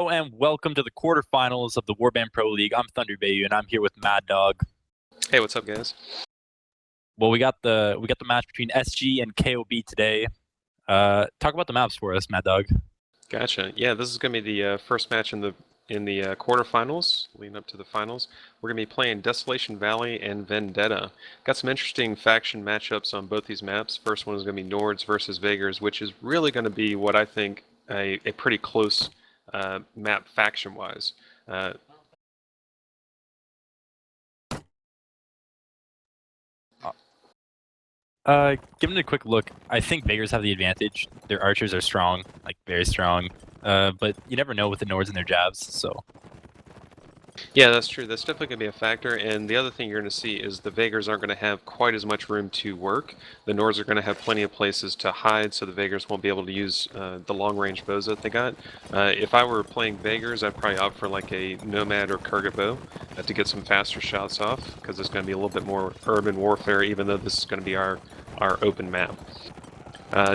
And welcome to the quarterfinals of the Warband Pro League. I'm Thunder Bayu, and I'm here with Mad Dog. Hey, what's up, guys? Well, we got the match between SG and KoB today. Talk about the maps for us, Mad Dog. Gotcha. Yeah, this is going to be the first match in the quarterfinals, leading up to the finals. We're going to be playing Desolation Valley and Vendetta. Got some interesting faction matchups on both these maps. First one is going to be Nords versus Vagers, which is really going to be what I think a pretty close map faction-wise. Giving it a quick look, I think Vagers have the advantage. Their archers are strong, like very strong. But you never know with the Nords and their jabs, so. Yeah, that's true. That's definitely going to be a factor. And the other thing you're going to see is the Vagers aren't going to have quite as much room to work. The Nords are going to have plenty of places to hide, so the Vagers won't be able to use the long-range bows that they got. If I were playing Vagers, I'd probably opt for like a Nomad or Kurgat bow to get some faster shots off, because it's going to be a little bit more urban warfare, even though this is going to be our open map.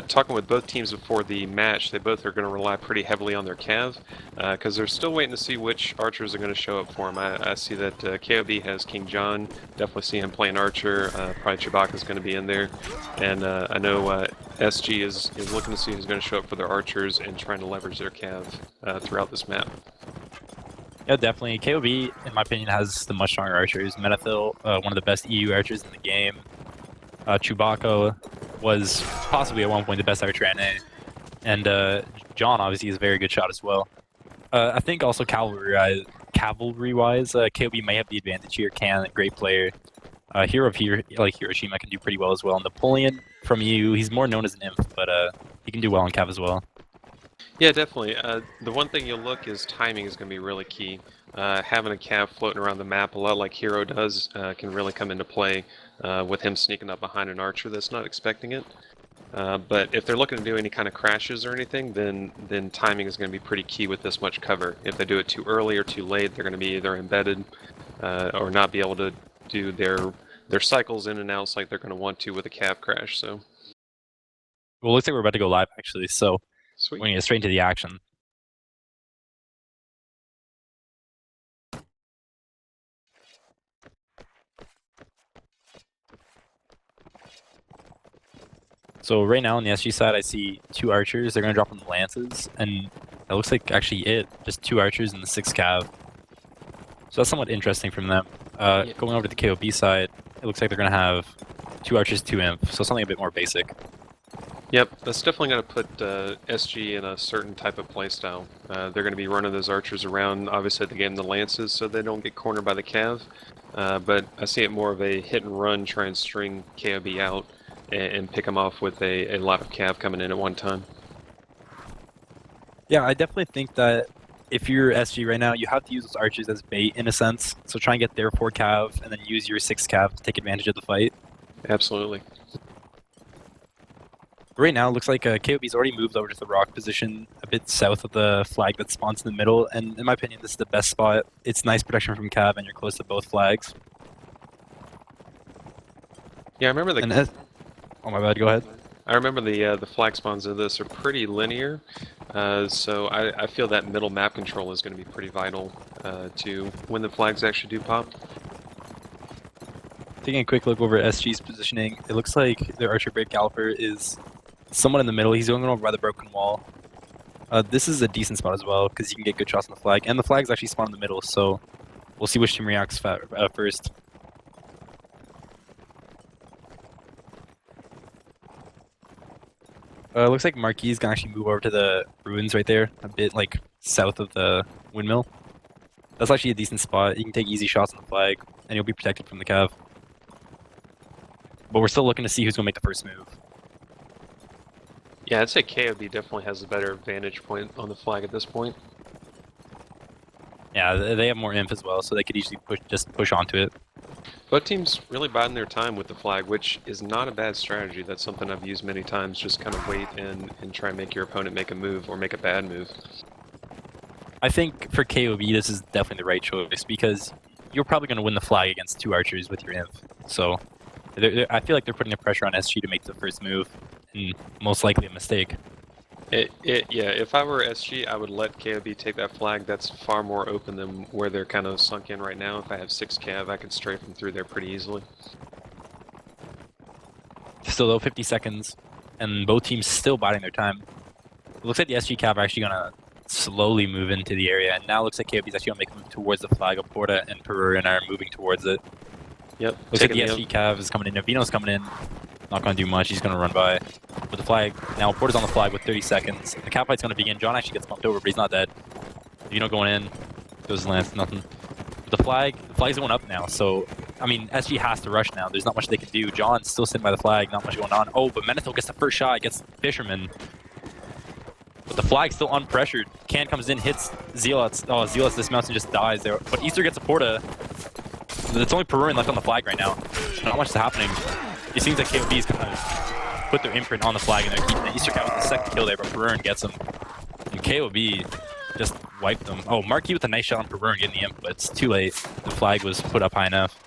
Talking with both teams before the match, they both are going to rely pretty heavily on their cav, because they're still waiting to see which archers are going to show up for them. I see that KoB has King John, definitely see him playing archer, probably Chewbacca's going to be in there, and I know SG is looking to see who's going to show up for their archers and trying to leverage their cav throughout this map. Yeah, definitely. KoB, in my opinion, has the much stronger archers. Menethil, one of the best EU archers in the game. Chewbacca was possibly at one point the best archer at NA. And John obviously is a very good shot as well. I think also cavalry-wise, KoB may have the advantage here. Can, great player. Hero of here, like Hiroshima, can do pretty well as well. Napoleon from EU, he's more known as an imp, but he can do well on cav as well. Yeah, definitely. The one thing you'll look is timing is going to be really key. Having a cav floating around the map, a lot like Hero does, can really come into play with him sneaking up behind an archer that's not expecting it. But if they're looking to do any kind of crashes or anything, then timing is going to be pretty key with this much cover. If they do it too early or too late, they're going to be either embedded or not be able to do their cycles in and outs like they're going to want to with a cav crash. So, well, looks like we're about to go live actually, so sweet. we're going to get straight into the action. So right now on the SG side, I see two archers. They're going to drop on the lances, and that looks like actually just two archers and the 6 cav. So that's somewhat interesting from them. Yeah. Going over to the KoB side, it looks like they're going to have 2 archers, 2 imp, so something a bit more basic. Yep, that's definitely going to put SG in a certain type of playstyle. They're going to be running those archers around, obviously the game the lances, so they don't get cornered by the cav. But I see it more of a hit and run, try and string KoB out and pick them off with a lot of cav coming in at one time. Yeah, I definitely think that if you're SG right now, you have to use those archers as bait in a sense. So try and get their 4 cav and then use your 6 cav to take advantage of the fight. Absolutely. Right now, it looks like KoB's already moved over to the rock position a bit south of the flag that spawns in the middle, and in my opinion, this is the best spot. It's nice protection from cav, and you're close to both flags. Yeah, I remember Oh my bad, go ahead. I remember the flag spawns of this are pretty linear, so I feel that middle map control is going to be pretty vital to when the flags actually do pop. Taking a quick look over at SG's positioning, it looks like their archer Great Galloper is somewhat in the middle. He's going over by the broken wall. This is a decent spot as well, because you can get good shots on the flag, and the flags actually spawn in the middle, so we'll see which team reacts first. Looks like Marquis can actually move over to the ruins right there, a bit like south of the windmill. That's actually a decent spot. You can take easy shots on the flag, and you'll be protected from the cav. But we're still looking to see who's going to make the first move. Yeah, I'd say KoB definitely has a better vantage point on the flag at this point. Yeah, they have more imp as well, so they could easily push onto it. Both teams really biding their time with the flag, which is not a bad strategy. That's something I've used many times. Just kind of wait and try and make your opponent make a move or make a bad move. I think for KoB, this is definitely the right choice, because you're probably going to win the flag against 2 archers with your imp. So I feel like they're putting the pressure on SG to make the first move, and most likely a mistake. Yeah, if I were SG, I would let KoB take that flag. That's far more open than where they're kind of sunk in right now. If I have 6 cav, I can strafe them through there pretty easily. Still though, 50 seconds, and both teams still biding their time. It looks like the SG Cav are actually gonna slowly move into the area, and now it looks like KoB is actually gonna make a move towards the flag. Porta and Perurin are moving towards it. Yep. Looks like the SG Cav is coming in. Navino's coming in. Not gonna do much. He's gonna run by with the flag. Now Porta's on the flag with 30 seconds. The cap fight's gonna begin. John actually gets bumped over, but he's not dead. Navino going in. Goes Lance, nothing. The flag's going up now, so I mean SG has to rush now. There's not much they can do. John's still sitting by the flag, not much going on. Oh, but Menethil gets the first shot, gets Fisherman. But the flag's still unpressured. Can comes in, hits Zealots. Oh, Zealots dismounts and just dies there. But Easter gets a Porta. It's only Perurin left on the flag right now. Not much is happening. It seems like KoB's kind of put their imprint on the flag and they're keeping it. Easter got with the second kill there, but Perurin gets him. And KoB just wiped them. Oh, Marquis with a nice shot on Perurin getting the imp, but it's too late. The flag was put up high enough.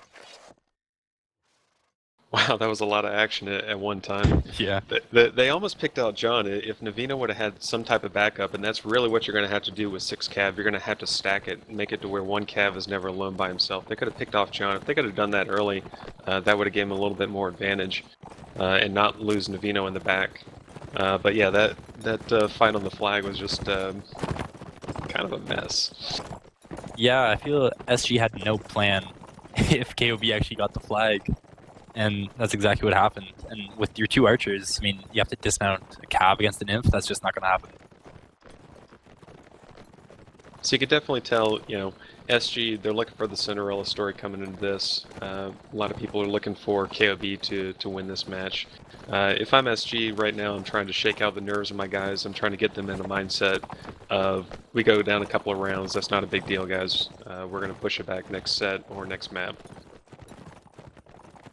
Wow, that was a lot of action at one time. Yeah. They almost picked out John. If Navino would have had some type of backup, and that's really what you're going to have to do with 6 cav, you're going to have to stack it, make it to where 1 cav is never alone by himself. They could have picked off John. If they could have done that early, that would have given him a little bit more advantage and not lose Navino in the back. But yeah, that fight on the flag was just kind of a mess. Yeah, I feel SG had no plan if KoB actually got the flag. And that's exactly what happened. And with your 2 archers, I mean, you have to dismount a cav against an imp. That's just not going to happen. So you could definitely tell, you know, SG, they're looking for the Cinderella story coming into this. A lot of people are looking for KoB to win this match. If I'm SG right now, I'm trying to shake out the nerves of my guys. I'm trying to get them in a mindset of, we go down a couple of rounds. That's not a big deal, guys. We're going to push it back next set or next map.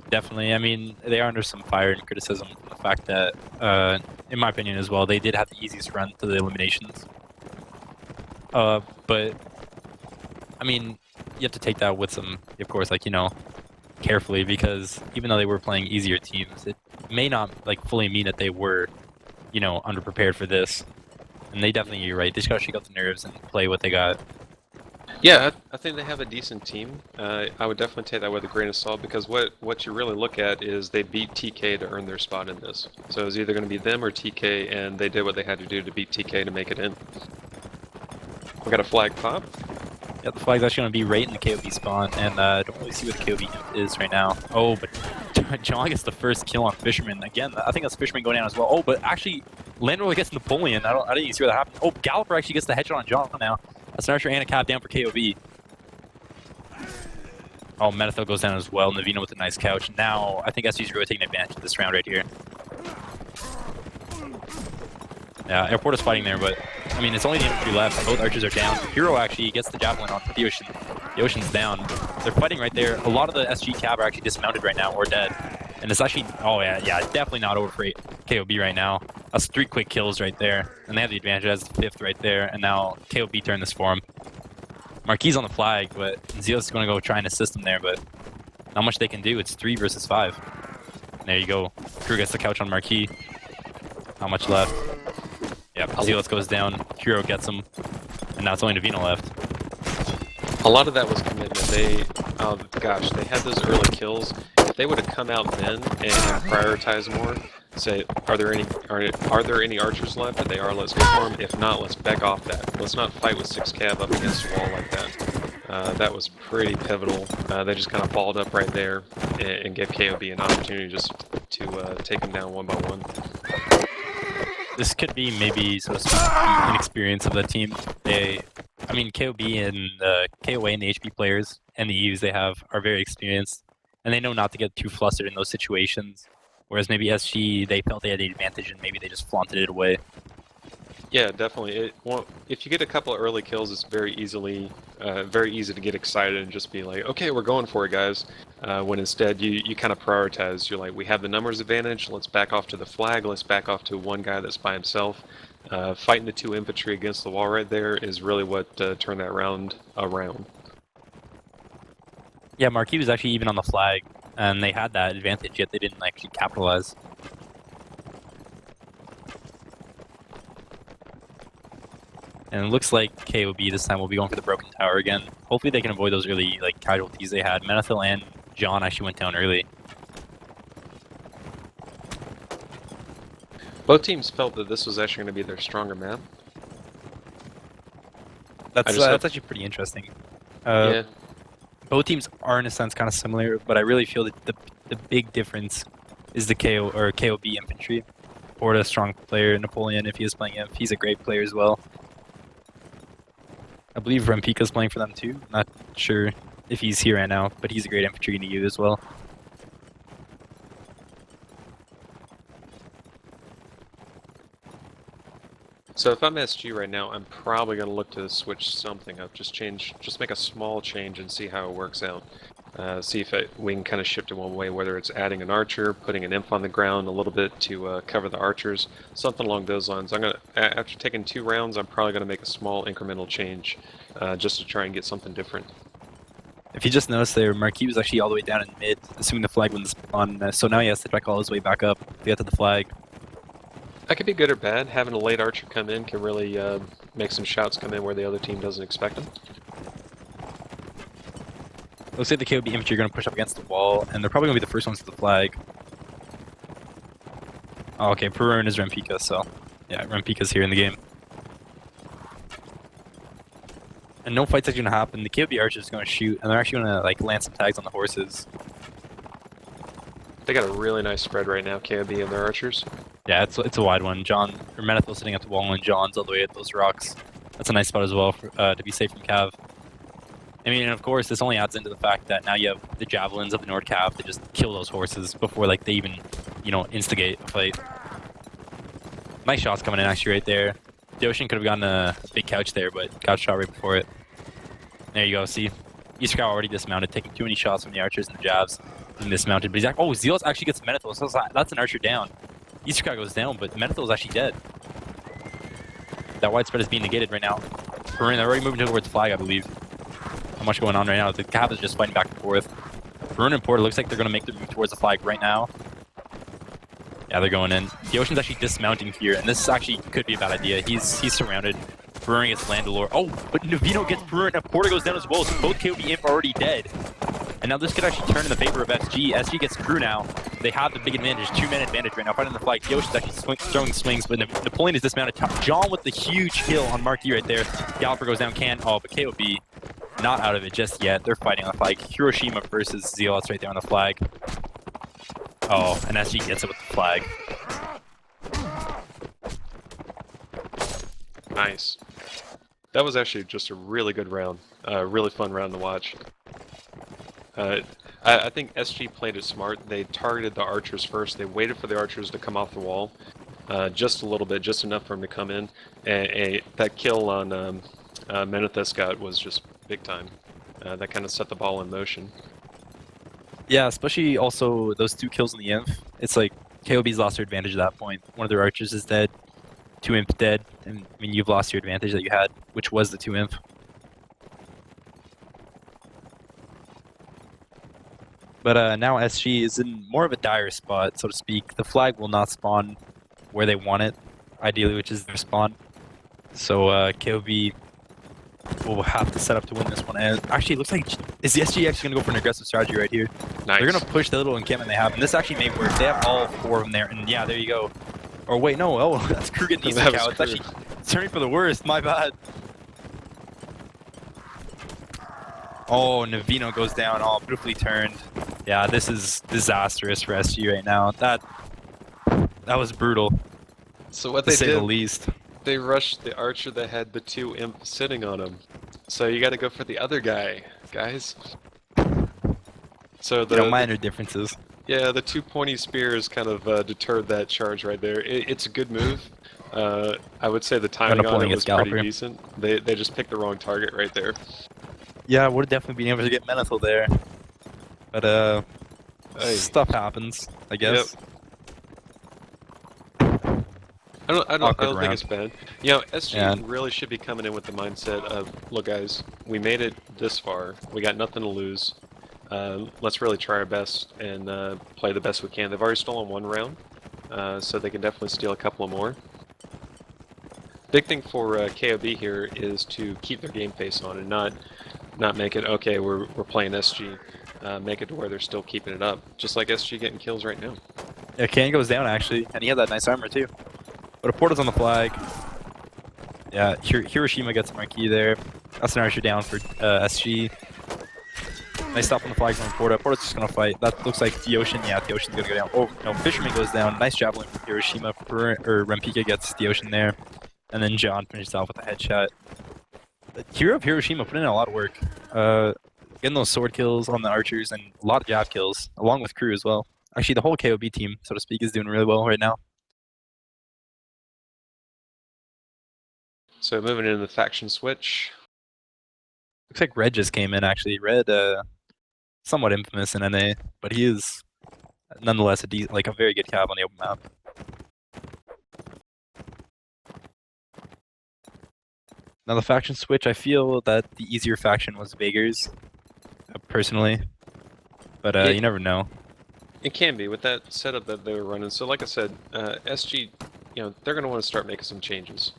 Definitely. I mean, they are under some fire and criticism from the fact that, in my opinion as well, they did have the easiest run to the eliminations. But, I mean, you have to take that with some, of course, like, you know, carefully, because even though they were playing easier teams, it may not, like, fully mean that they were, you know, underprepared for this. And they definitely, you're right, they just gotta shake out the nerves and play what they got. Yeah, I think they have a decent team. I would definitely take that with a grain of salt because what you really look at is they beat TK to earn their spot in this. So it was either going to be them or TK, and they did what they had to do to beat TK to make it in. We got a flag pop. Yeah, the flag's actually going to be right in the KoB spawn, and I don't really see what the KoB is right now. Oh, but John gets the first kill on Fisherman. Again, I think that's Fisherman going down as well. Oh, but actually, Landroller gets Napoleon. I didn't even see where that happened. Oh, Galloper actually gets the headshot on John now. That's an archer and a cav down for KoB. Oh, Menethil goes down as well. Navino with a nice couch. Now, I think SG's really taking advantage of this round right here. Yeah, Airport is fighting there, but, I mean, it's only the infantry left. Both archers are down. Hero actually gets the javelin on the Ocean. The Ocean's down. They're fighting right there. A lot of the SG cav are actually dismounted right now or dead. And it's actually, oh yeah, definitely not over for KoB right now. That's 3 quick kills right there. And they have the advantage as the 5th right there. And now KoB turned this for him. Marquis on the flag, but Zealous is going to go try and assist him there, but not much they can do. It's 3 versus 5. And there you go. Crew gets the couch on Marquis. Not much left. Yeah, Zealous goes down. Hero gets him. And now it's only Navino left. A lot of that was commitment. They, oh gosh, they had those early kills. If they would have come out then and prioritized more, say, are there any archers left? If they are, let's go for them. If not, let's back off that. Let's not fight with 6 cav up against the wall like that. That was pretty pivotal. They just kind of balled up right there and gave KoB an opportunity just to take them down one by one. This could be maybe, so to speak, the inexperience of the team. I mean, KoB and the KOA and the HP players and the EUs they have are very experienced, and they know not to get too flustered in those situations. Whereas maybe SG, they felt they had the advantage and maybe they just flaunted it away. Yeah, definitely. If you get a couple of early kills, it's very easy to get excited and just be like, okay, we're going for it, guys. When instead you kind of prioritize. You're like, we have the numbers advantage. Let's back off to the flag. Let's back off to one guy that's by himself. Fighting the 2 infantry against the wall right there is really what turned that round around. Yeah, Marquis was actually even on the flag, and they had that advantage, yet they didn't actually capitalize. And it looks like KoB this time will be going for the broken tower again. Hopefully they can avoid those early like casualties they had. Menethil and John actually went down early. Both teams felt that this was actually going to be their stronger map. That's actually pretty interesting. Yeah. Both teams are in a sense kind of similar, but I really feel that the big difference is the KoB infantry. Porta, strong player. Napoleon, if he is playing him, he's a great player as well. I believe Rempika's playing for them too. Not sure if he's here right now, but he's a great infantry to use as well. So if I'm SG right now, I'm probably going to look to switch something up. Just make a small change and see how it works out. See if we can kind of shift it one way, whether it's adding an archer, putting an imp on the ground a little bit to cover the archers, something along those lines. I'm gonna, after taking 2 rounds, I'm probably gonna make a small incremental change, just to try and get something different. If you just noticed there, Marquis was actually all the way down in mid, assuming the flag wouldn't spawn, so now he has to track all his way back up to get to the flag. That could be good or bad. Having a late archer come in can really make some shots come in where the other team doesn't expect them. Looks like the KoB infantry are going to push up against the wall, and they're probably going to be the first ones to the flag. Oh, okay, Perun is Rempika, so yeah, Rempika's here in the game. And no fight's actually going to happen. The KoB archers are going to shoot, and they're actually going to like land some tags on the horses. They got a really nice spread right now, KoB and their archers. Yeah, it's a wide one. Menethil sitting at the wall, and John's all the way at those rocks. That's a nice spot as well for, to be safe from Cav. I mean, and of course, this only adds into the fact that now you have the javelins of the Nord Cav to just kill those horses before like they even, you know, instigate a fight. Nice shots coming in actually right there. The Ocean could have gotten a big couch there, but got shot right before it. There you go. See, Easter Cow already dismounted, taking too many shots from the archers and the jabs. And dismounted, but he's like, oh, Zealous actually gets Menethil, so that's an archer down. Easter Cow goes down, but Menethil is actually dead. That widespread is being negated right now. They're already moving towards flag, I believe. Not much going on right now. The Cav is just fighting back and forth. Perun and Porta looks like they're going to make their move towards the flag right now. Yeah, they're going in. The Ocean's actually dismounting here, and this actually could be a bad idea. He's surrounded. Perun gets Landalore. Oh, but Navino gets Perun, and Porta goes down as well, so both KoB Imp are already dead. And now this could actually turn in the favor of SG. SG gets crew now. They have the big advantage, 2-man advantage right now, fighting the flag. The Ocean's actually throwing swings, but Napoleon is dismounted. John with the huge kill on Marquis right there. Galloper goes down, but KoB not out of it just yet. They're fighting on the flag. Hiroshima versus Zealots right there on the flag. Oh, and SG gets it with the flag. Nice. That was actually just a really good round. Really fun round to watch. I think SG played it smart. They targeted the archers first. They waited for the archers to come off the wall. Just a little bit, just enough for them to come in. And that kill on Menethil Scout was just big time. That kind of set the ball in motion. Yeah, especially also those 2 kills in the Inf. It's like KoB's lost their advantage at that point. One of their archers is dead. 2 Imp dead. And I mean, you've lost your advantage that you had, which was the 2 Imp. But now SG is in more of a dire spot, so to speak. The flag will not spawn where they want it, ideally, which is their spawn. So KoB will have to set up to win this one. And actually, it looks like is the SG actually going to go for an aggressive strategy right here? Nice. They're going to push the little encampment they have, and this actually may work. They have all 4 of them there, and yeah, there you go. Or wait, no, oh, that's Crew getting Easter Cow. It's actually turning for the worst. My bad. Oh, Navino goes down. Oh, beautifully turned. Yeah, this is disastrous for SG right now. That was brutal. So what to they say did, the least. They rushed the archer that had the 2 imp sitting on him. So you got to go for the other guy, guys. So the minor differences. Yeah, the 2 pointy spears kind of deterred that charge right there. It's a good move. I would say the timing on it was pretty decent. They just picked the wrong target right there. Yeah, would have definitely been able to get Menethil there. But stuff happens, I guess. Yep. I don't think it's bad. You know, SG really should be coming in with the mindset of, look guys, we made it this far. We got nothing to lose. Let's really try our best and play the best we can. They've already stolen 1 round, so they can definitely steal a couple more. Big thing for KoB here is to keep their game face on and not make it, okay, we're playing SG. Make it to where they're still keeping it up, just like SG getting kills right now. Yeah, Kane goes down actually, and he had that nice armor too. But a portal's on the flag. Yeah, Hiroshima gets a marquee there. That's an archer down for SG. Nice stop on the flag from Porta. Porta's just gonna fight. That looks like the Ocean. Yeah, the Ocean's gonna go down. Oh no, Fisherman goes down. Nice javelin from Hiroshima. Rempika gets the Ocean there, and then John finishes off with a headshot. The hero of Hiroshima put in a lot of work, getting those sword kills on the archers and a lot of jab kills, along with crew as well. Actually, the whole KoB team, so to speak, is doing really well right now. So moving into the faction switch. Looks like Red just came in. Actually, Red, somewhat infamous in NA, but he is nonetheless a very good cab on the open map. Now the faction switch, I feel that the easier faction was Vaegir's, personally, but you never know. It can be with that setup that they were running. So like I said, SG, they're going to want to start making some changes,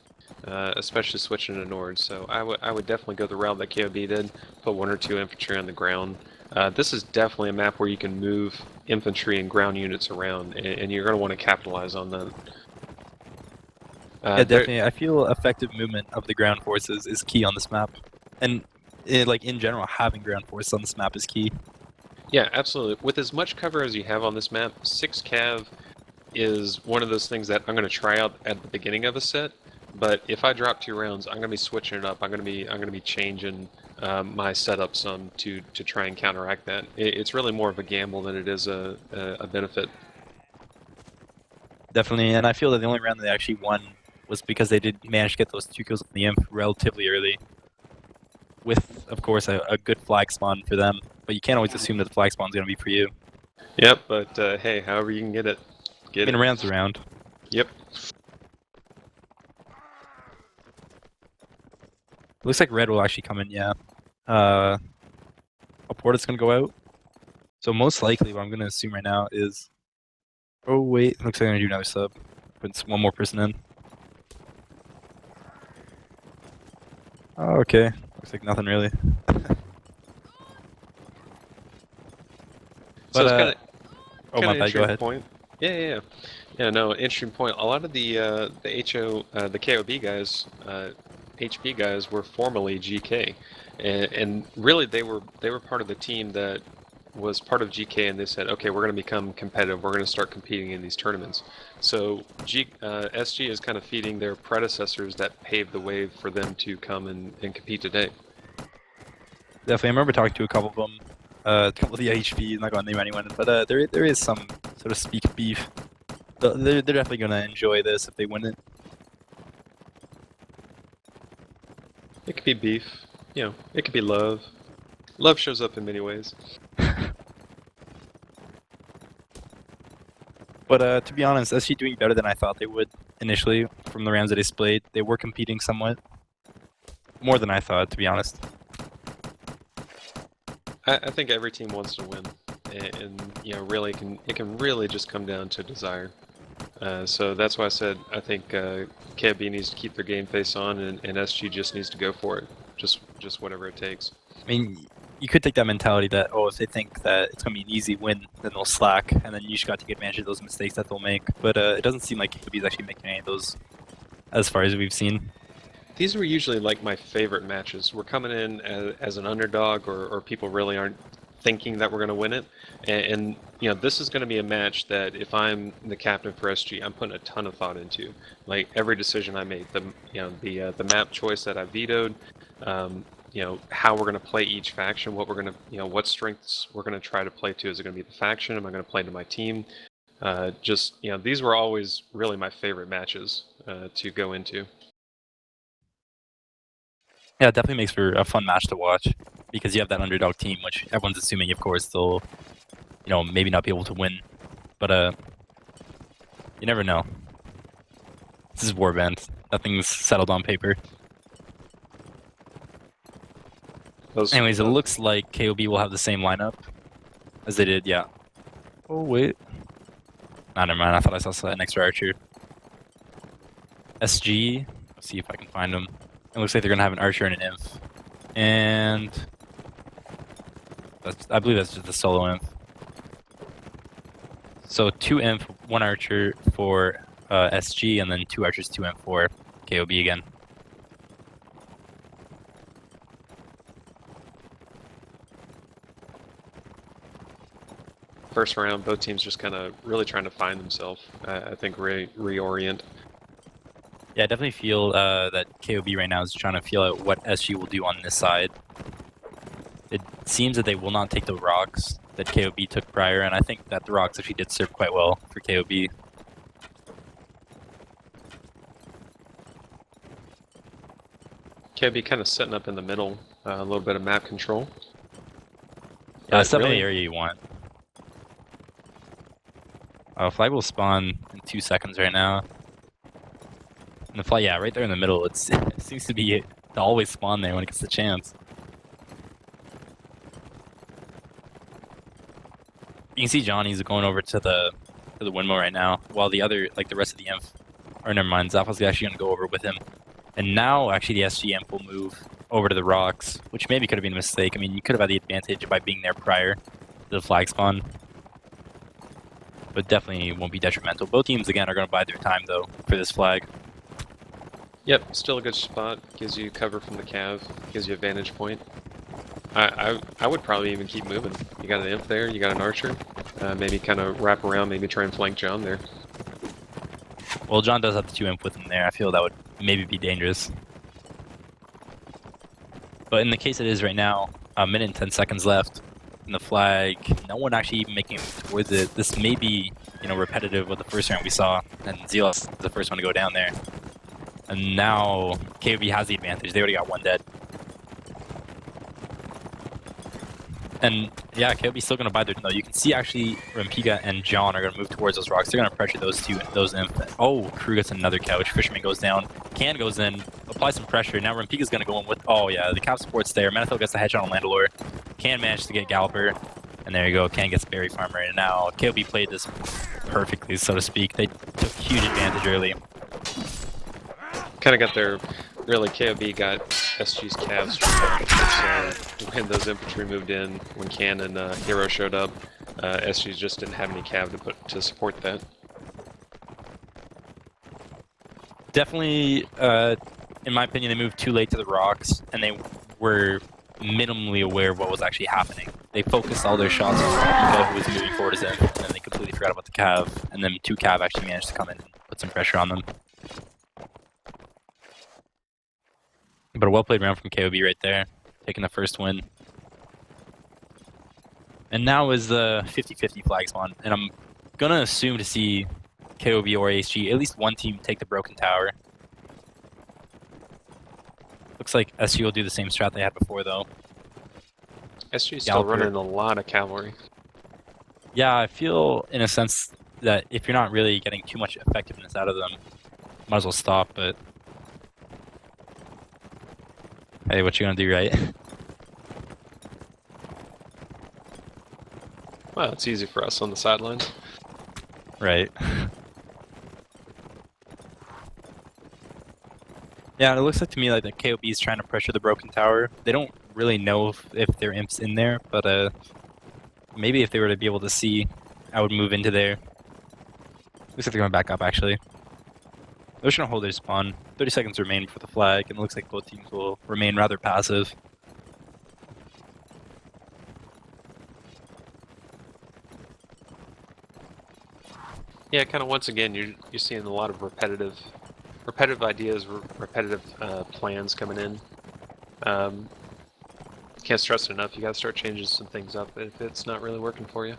especially switching to Nord. So I would definitely go the route that KoB did, put 1 or 2 infantry on the ground. This is definitely a map where you can move infantry and ground units around, and you're going to want to capitalize on that. Yeah, definitely. I feel effective movement of the ground forces is key on this map, and in general, having ground forces on this map is key. Yeah, absolutely. With as much cover as you have on this map, 6 cav is one of those things that I'm going to try out at the beginning of a set. But if I drop 2 rounds, I'm going to be switching it up. I'm going to be changing my setup some to try and counteract that. It's really more of a gamble than it is a benefit. Definitely, and I feel that the only round they actually won was because they did manage to get those 2 kills on the Imp relatively early, with, of course, a good flag spawn for them. But you can't always assume that the flag spawn's going to be for you. Yep, but hey, however you can get it, get it. Rounds around. Yep. Looks like Red will actually come in, yeah. A Porta's going to go out. So most likely what I'm going to assume right now is... Oh, wait. Looks like I'm going to do another sub. Put 1 more person in. Oh, okay. Looks like nothing really. So it's kind of my bad, go ahead. Point. Yeah, no, interesting point. A lot of the KoB guys, HP guys were formerly GK, and really they were part of the team that was part of GK, and they said, okay, we're going to become competitive. We're going to start competing in these tournaments. So SG is kind of feeding their predecessors that paved the way for them to come and compete today. Definitely, I remember talking to a couple of them. A couple of the HPs, I'm not going to name anyone, but there is some, so to speak, beef. They're definitely going to enjoy this if they win it. It could be beef, it could be love. Love shows up in many ways. But to be honest, SG doing better than I thought they would initially from the rounds that they displayed. They were competing somewhat. More than I thought, to be honest. I think every team wants to win, and really it can really just come down to desire. So that's why I said I think KoB needs to keep their game face on, and SG just needs to go for it, just whatever it takes. I mean, you could take that mentality that if they think that it's going to be an easy win, then they'll slack, and then you just got to take advantage of those mistakes that they'll make. But it doesn't seem like KoB is actually making any of those, as far as we've seen. These were usually like my favorite matches. We're coming in as an underdog, or people really aren't thinking that we're going to win it. And this is going to be a match that if I'm the captain for SG, I'm putting a ton of thought into. Like every decision I made, the map choice that I vetoed, how we're going to play each faction, what we're going to, what strengths we're going to try to play to. Is it going to be the faction? Am I going to play to my team? These were always really my favorite matches to go into. Yeah, it definitely makes for a fun match to watch because you have that underdog team, which everyone's assuming, of course, they'll, maybe not be able to win. But you never know. This is Warband. Nothing's settled on paper. Anyways, it looks like KoB will have the same lineup as they did, yeah. Oh, wait. Nah, never mind. I thought I saw an extra archer. SG Let's see if I can find them. It looks like they're gonna have an archer and an imp, and I believe that's just a solo imp. So 2 imp, 1 archer for SG, and then 2 archers, 2 imp for KoB again. First round, both teams just kind of really trying to find themselves. I think reorient. Yeah, I definitely feel that KoB right now is trying to feel out what SG will do on this side. It seems that they will not take the rocks that KoB took prior, and I think that the rocks actually did serve quite well for KoB. KoB kind of setting up in the middle, a little bit of map control. Yeah, that's definitely the area you want. Flag will spawn in 2 seconds right now. And the flag, yeah, right there in the middle. It seems to be to always spawn there when it gets the chance. You can see Johnny's going over to the windmill right now, while the other, like the rest of the imp, or never mind, Zappa's actually going to go over with him. And now, actually, the SG imp will move over to the rocks, which maybe could have been a mistake. I mean, you could have had the advantage by being there prior to the flag spawn. But definitely won't be detrimental. Both teams, again, are going to bide their time, though, for this flag. Yep, still a good spot. Gives you cover from the cav, gives you a vantage point. I would probably even keep moving. You got an imp there, you got an archer. Maybe kind of wrap around, maybe try and flank John there. Well, John does have the 2 imp with him there. I feel that would maybe be dangerous. But in the case it is right now, a minute and 10 seconds left. And the flag, no one actually even making towards it. This may be, you know, repetitive with the first round we saw, and Zealous is the first one to go down there. And now KoB has the advantage. They already got 1 dead. And yeah, KoB's still going to buy their no. You can see actually Rampiga and John are going to move towards those rocks. They're going to pressure those imp. Oh, Crew gets another couch. Fisherman goes down. Can goes in. Apply some pressure. Now Rampiga's going to go in with, oh yeah, the cap support's there. Menethil gets the headshot on Landalore. Can manage to get Galloper. And there you go. Can gets Berry Farmer. And now KoB played this perfectly, so to speak. They took huge advantage early. Kind of got their, really, KoB got SG's calves when those infantry moved in, when Can and Hero showed up. SG just didn't have any cav to support that. Definitely, in my opinion, they moved too late to the rocks, and they were minimally aware of what was actually happening. They focused all their shots on Rampiga, who was moving forward as him, and then they completely forgot about the cav, and then 2 cav actually managed to come in and put some pressure on them. But a well-played round from KoB right there, taking the first win. And now is the 50-50 flag spawn, and I'm going to assume to see KoB or HG, at least one team take the broken tower. Looks like SG will do the same strat they had before, though. SG's still running a lot of cavalry. Yeah, I feel, in a sense, that if you're not really getting too much effectiveness out of them, might as well stop, but... Hey, what you gonna do, right? Well, it's easy for us on the sidelines. Right. Yeah, it looks like to me like the KoB is trying to pressure the broken tower. They don't really know if their imp's in there, but maybe if they were to be able to see, I would move into there. Looks like they're going back up, actually. They're just going to hold their spawn. 30 seconds remain for the flag, and it looks like both teams will remain rather passive. Yeah, kind of once again, you're seeing a lot of repetitive ideas, repetitive plans coming in. Can't stress it enough. You got to start changing some things up if it's not really working for you.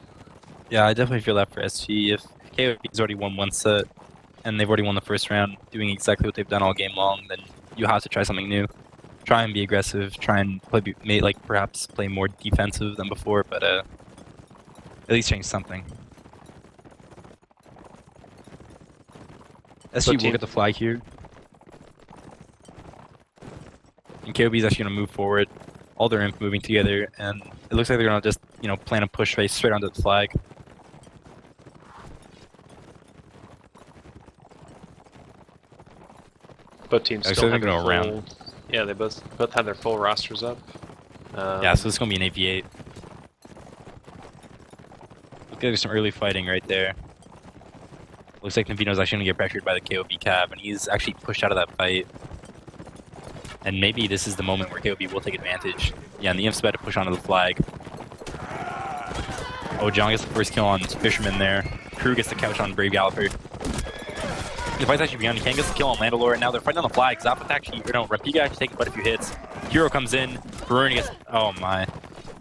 Yeah, I definitely feel that for SG. If KoB's already won 1 set, and they've already won the first round, doing exactly what they've done all game long, then you have to try something new. Try and be aggressive, try and play, like perhaps play more defensive than before, but at least change something. SG will get the flag here. And KoB is actually going to move forward. All their imp moving together, and it looks like they're going to just, you know, plan a push race straight onto the flag. Both teams Actually, still they're have their gonna go around. full. Yeah, they both have their full rosters up. Yeah, so it's gonna be an AV8. Look, there's some early fighting right there. Looks like Navino's actually gonna get pressured by the KoB cab, and he's actually pushed out of that fight. And maybe this is the moment where KoB will take advantage. Yeah, and the Imp's about to push onto the flag. Oh, John gets the first kill on Fisherman there. Crew gets the couch on Brave Galloper. The fight's actually begun. He can't get the kill on Mandalore, and now they're fighting on the flag. Zappa's actually, or no, Rampiga actually taking quite a few hits. Hero comes in. Bruin gets, oh my.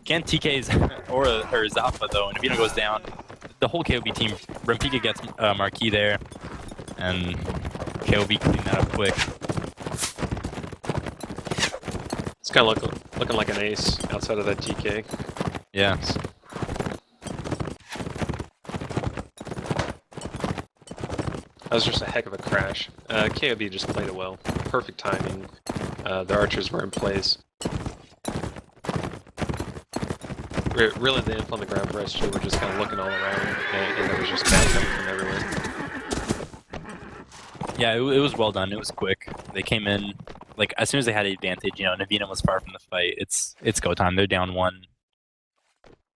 Can't TK's or Zappa though, and Navino goes down. The whole KoB team, Rampiga gets Marquis there, and KoB clean that up quick. It's kind of looking like an ace outside of that TK. Yeah. That was just a heck of a crash. KoB just played it well. Perfect timing. The archers were in place. Really, the imp on the ground for SG were just kind of looking all around, and there was just bad coming from everywhere. Yeah, it was well done. It was quick. They came in, like, as soon as they had the advantage, you know, Navino was far from the fight. It's go time. They're down 1.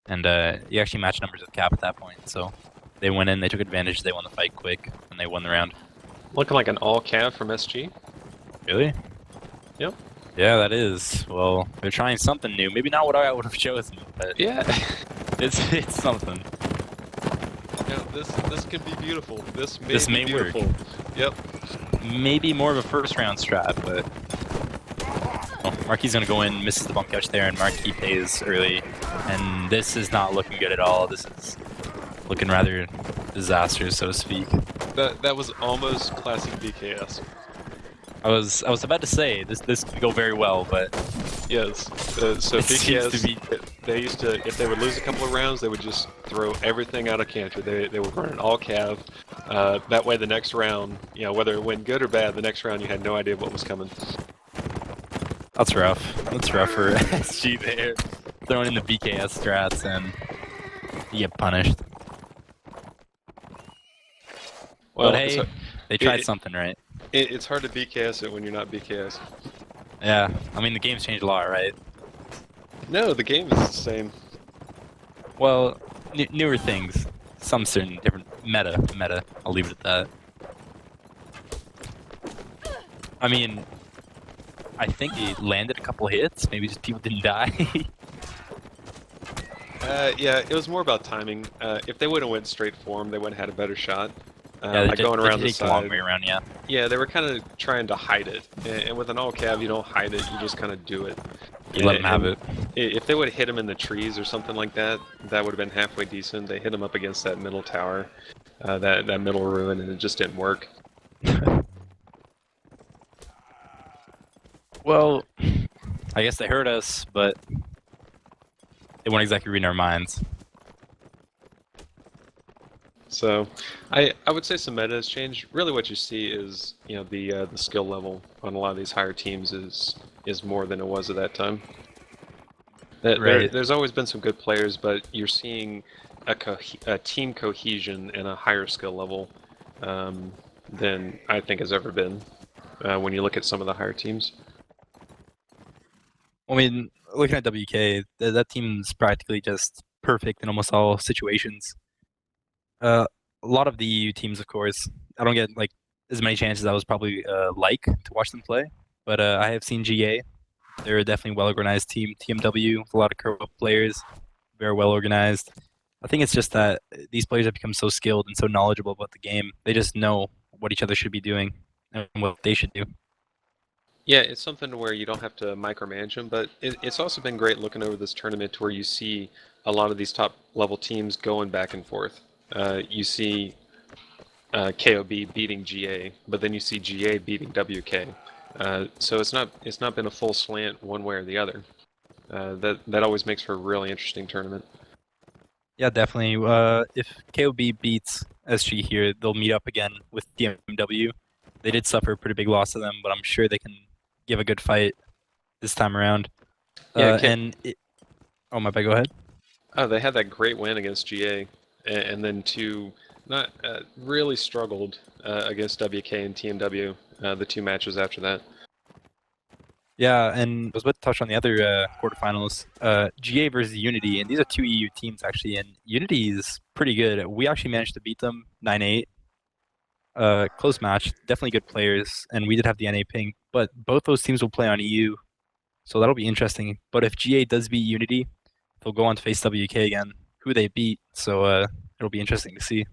And you actually matched numbers with Cap at that point, so they went in, they took advantage, they won the fight quick, and they won the round. Looking like an all cav from SG. Really? Yep. Yeah, that is. Well, they're trying something new. Maybe not what I would have chosen, but Yeah. it's something. Yeah, this could be beautiful. This may be work. beautiful. Yep. Maybe more of a first round strat, but Marquis is gonna go in, misses the bump catch there, and Marquis pays early. And this is not looking good at all. This is looking rather disastrous, so to speak. That was almost classic BKS. I was about to say this could go very well, but Yes. So it seems BKS, to be. they used to, if they would lose a couple of rounds, they would just throw everything out of canter. They would run an all cav. That way, the next round, you know, whether it went good or bad, the next round you had no idea what was coming. That's rough. That's rough for SG there. Throwing in the BKS strats and you get punished. Well, but hey, they tried something, right? It's hard to BKS it when you're not BKS. Yeah, I mean the game's changed a lot, right? No, the game is the same. Well, newer things, some certain different meta. I'll leave it at that. I mean, I think he landed a couple hits. Maybe just people didn't die. Yeah, it was more about timing. If they would have went straight for him, they would have had a better shot. Yeah, like going around the take the long side. way around. Yeah. Yeah, they were kind of trying to hide it, and with an all cav, you don't hide it. You just kind of do it. You let them have it. If they would have hit him in the trees or something like that, that would have been halfway decent. They hit him up against that middle tower, that middle ruin, and it just didn't work. Well, I guess they heard us, but they weren't exactly reading our minds. So, I would say some meta has changed. Really, what you see is, you know, the skill level on a lot of these higher teams is more than it was at that time. Right. There's always been some good players, but you're seeing a team cohesion and a higher skill level than I think has ever been when you look at some of the higher teams. I mean, looking at WK, that team's practically just perfect in almost all situations. A lot of the EU teams, of course, I don't get like as many chances I was probably like to watch them play, but I have seen GA. They're a definitely well-organized team. TMW, with a lot of co-op players, very well-organized. I think it's just that these players have become so skilled and so knowledgeable about the game. They just know what each other should be doing and what they should do. Yeah, it's something where you don't have to micromanage them, but it's also been great looking over this tournament to where you see a lot of these top level teams going back and forth. You see KoB beating GA, but then you see GA beating WK. So it's not been a full slant one way or the other. That always makes for a really interesting tournament. Yeah, definitely. If KoB beats SG here, they'll meet up again with TMW. They did suffer a pretty big loss to them, but I'm sure they can give a good fight this time around. Yeah, oh my bad, go ahead. Oh, they had that great win against GA, and then to Not really struggled against WK and TMW the 2 matches after that. Yeah, and I was about to touch on the other quarterfinals, GA versus Unity, and these are two EU teams actually, and Unity is pretty good. We actually managed to beat them 9-8. Close match, definitely good players, and we did have the NA ping, but both those teams will play on EU, so that'll be interesting. But if GA does beat Unity, they'll go on to face WK again, who they beat, so it'll be interesting to see.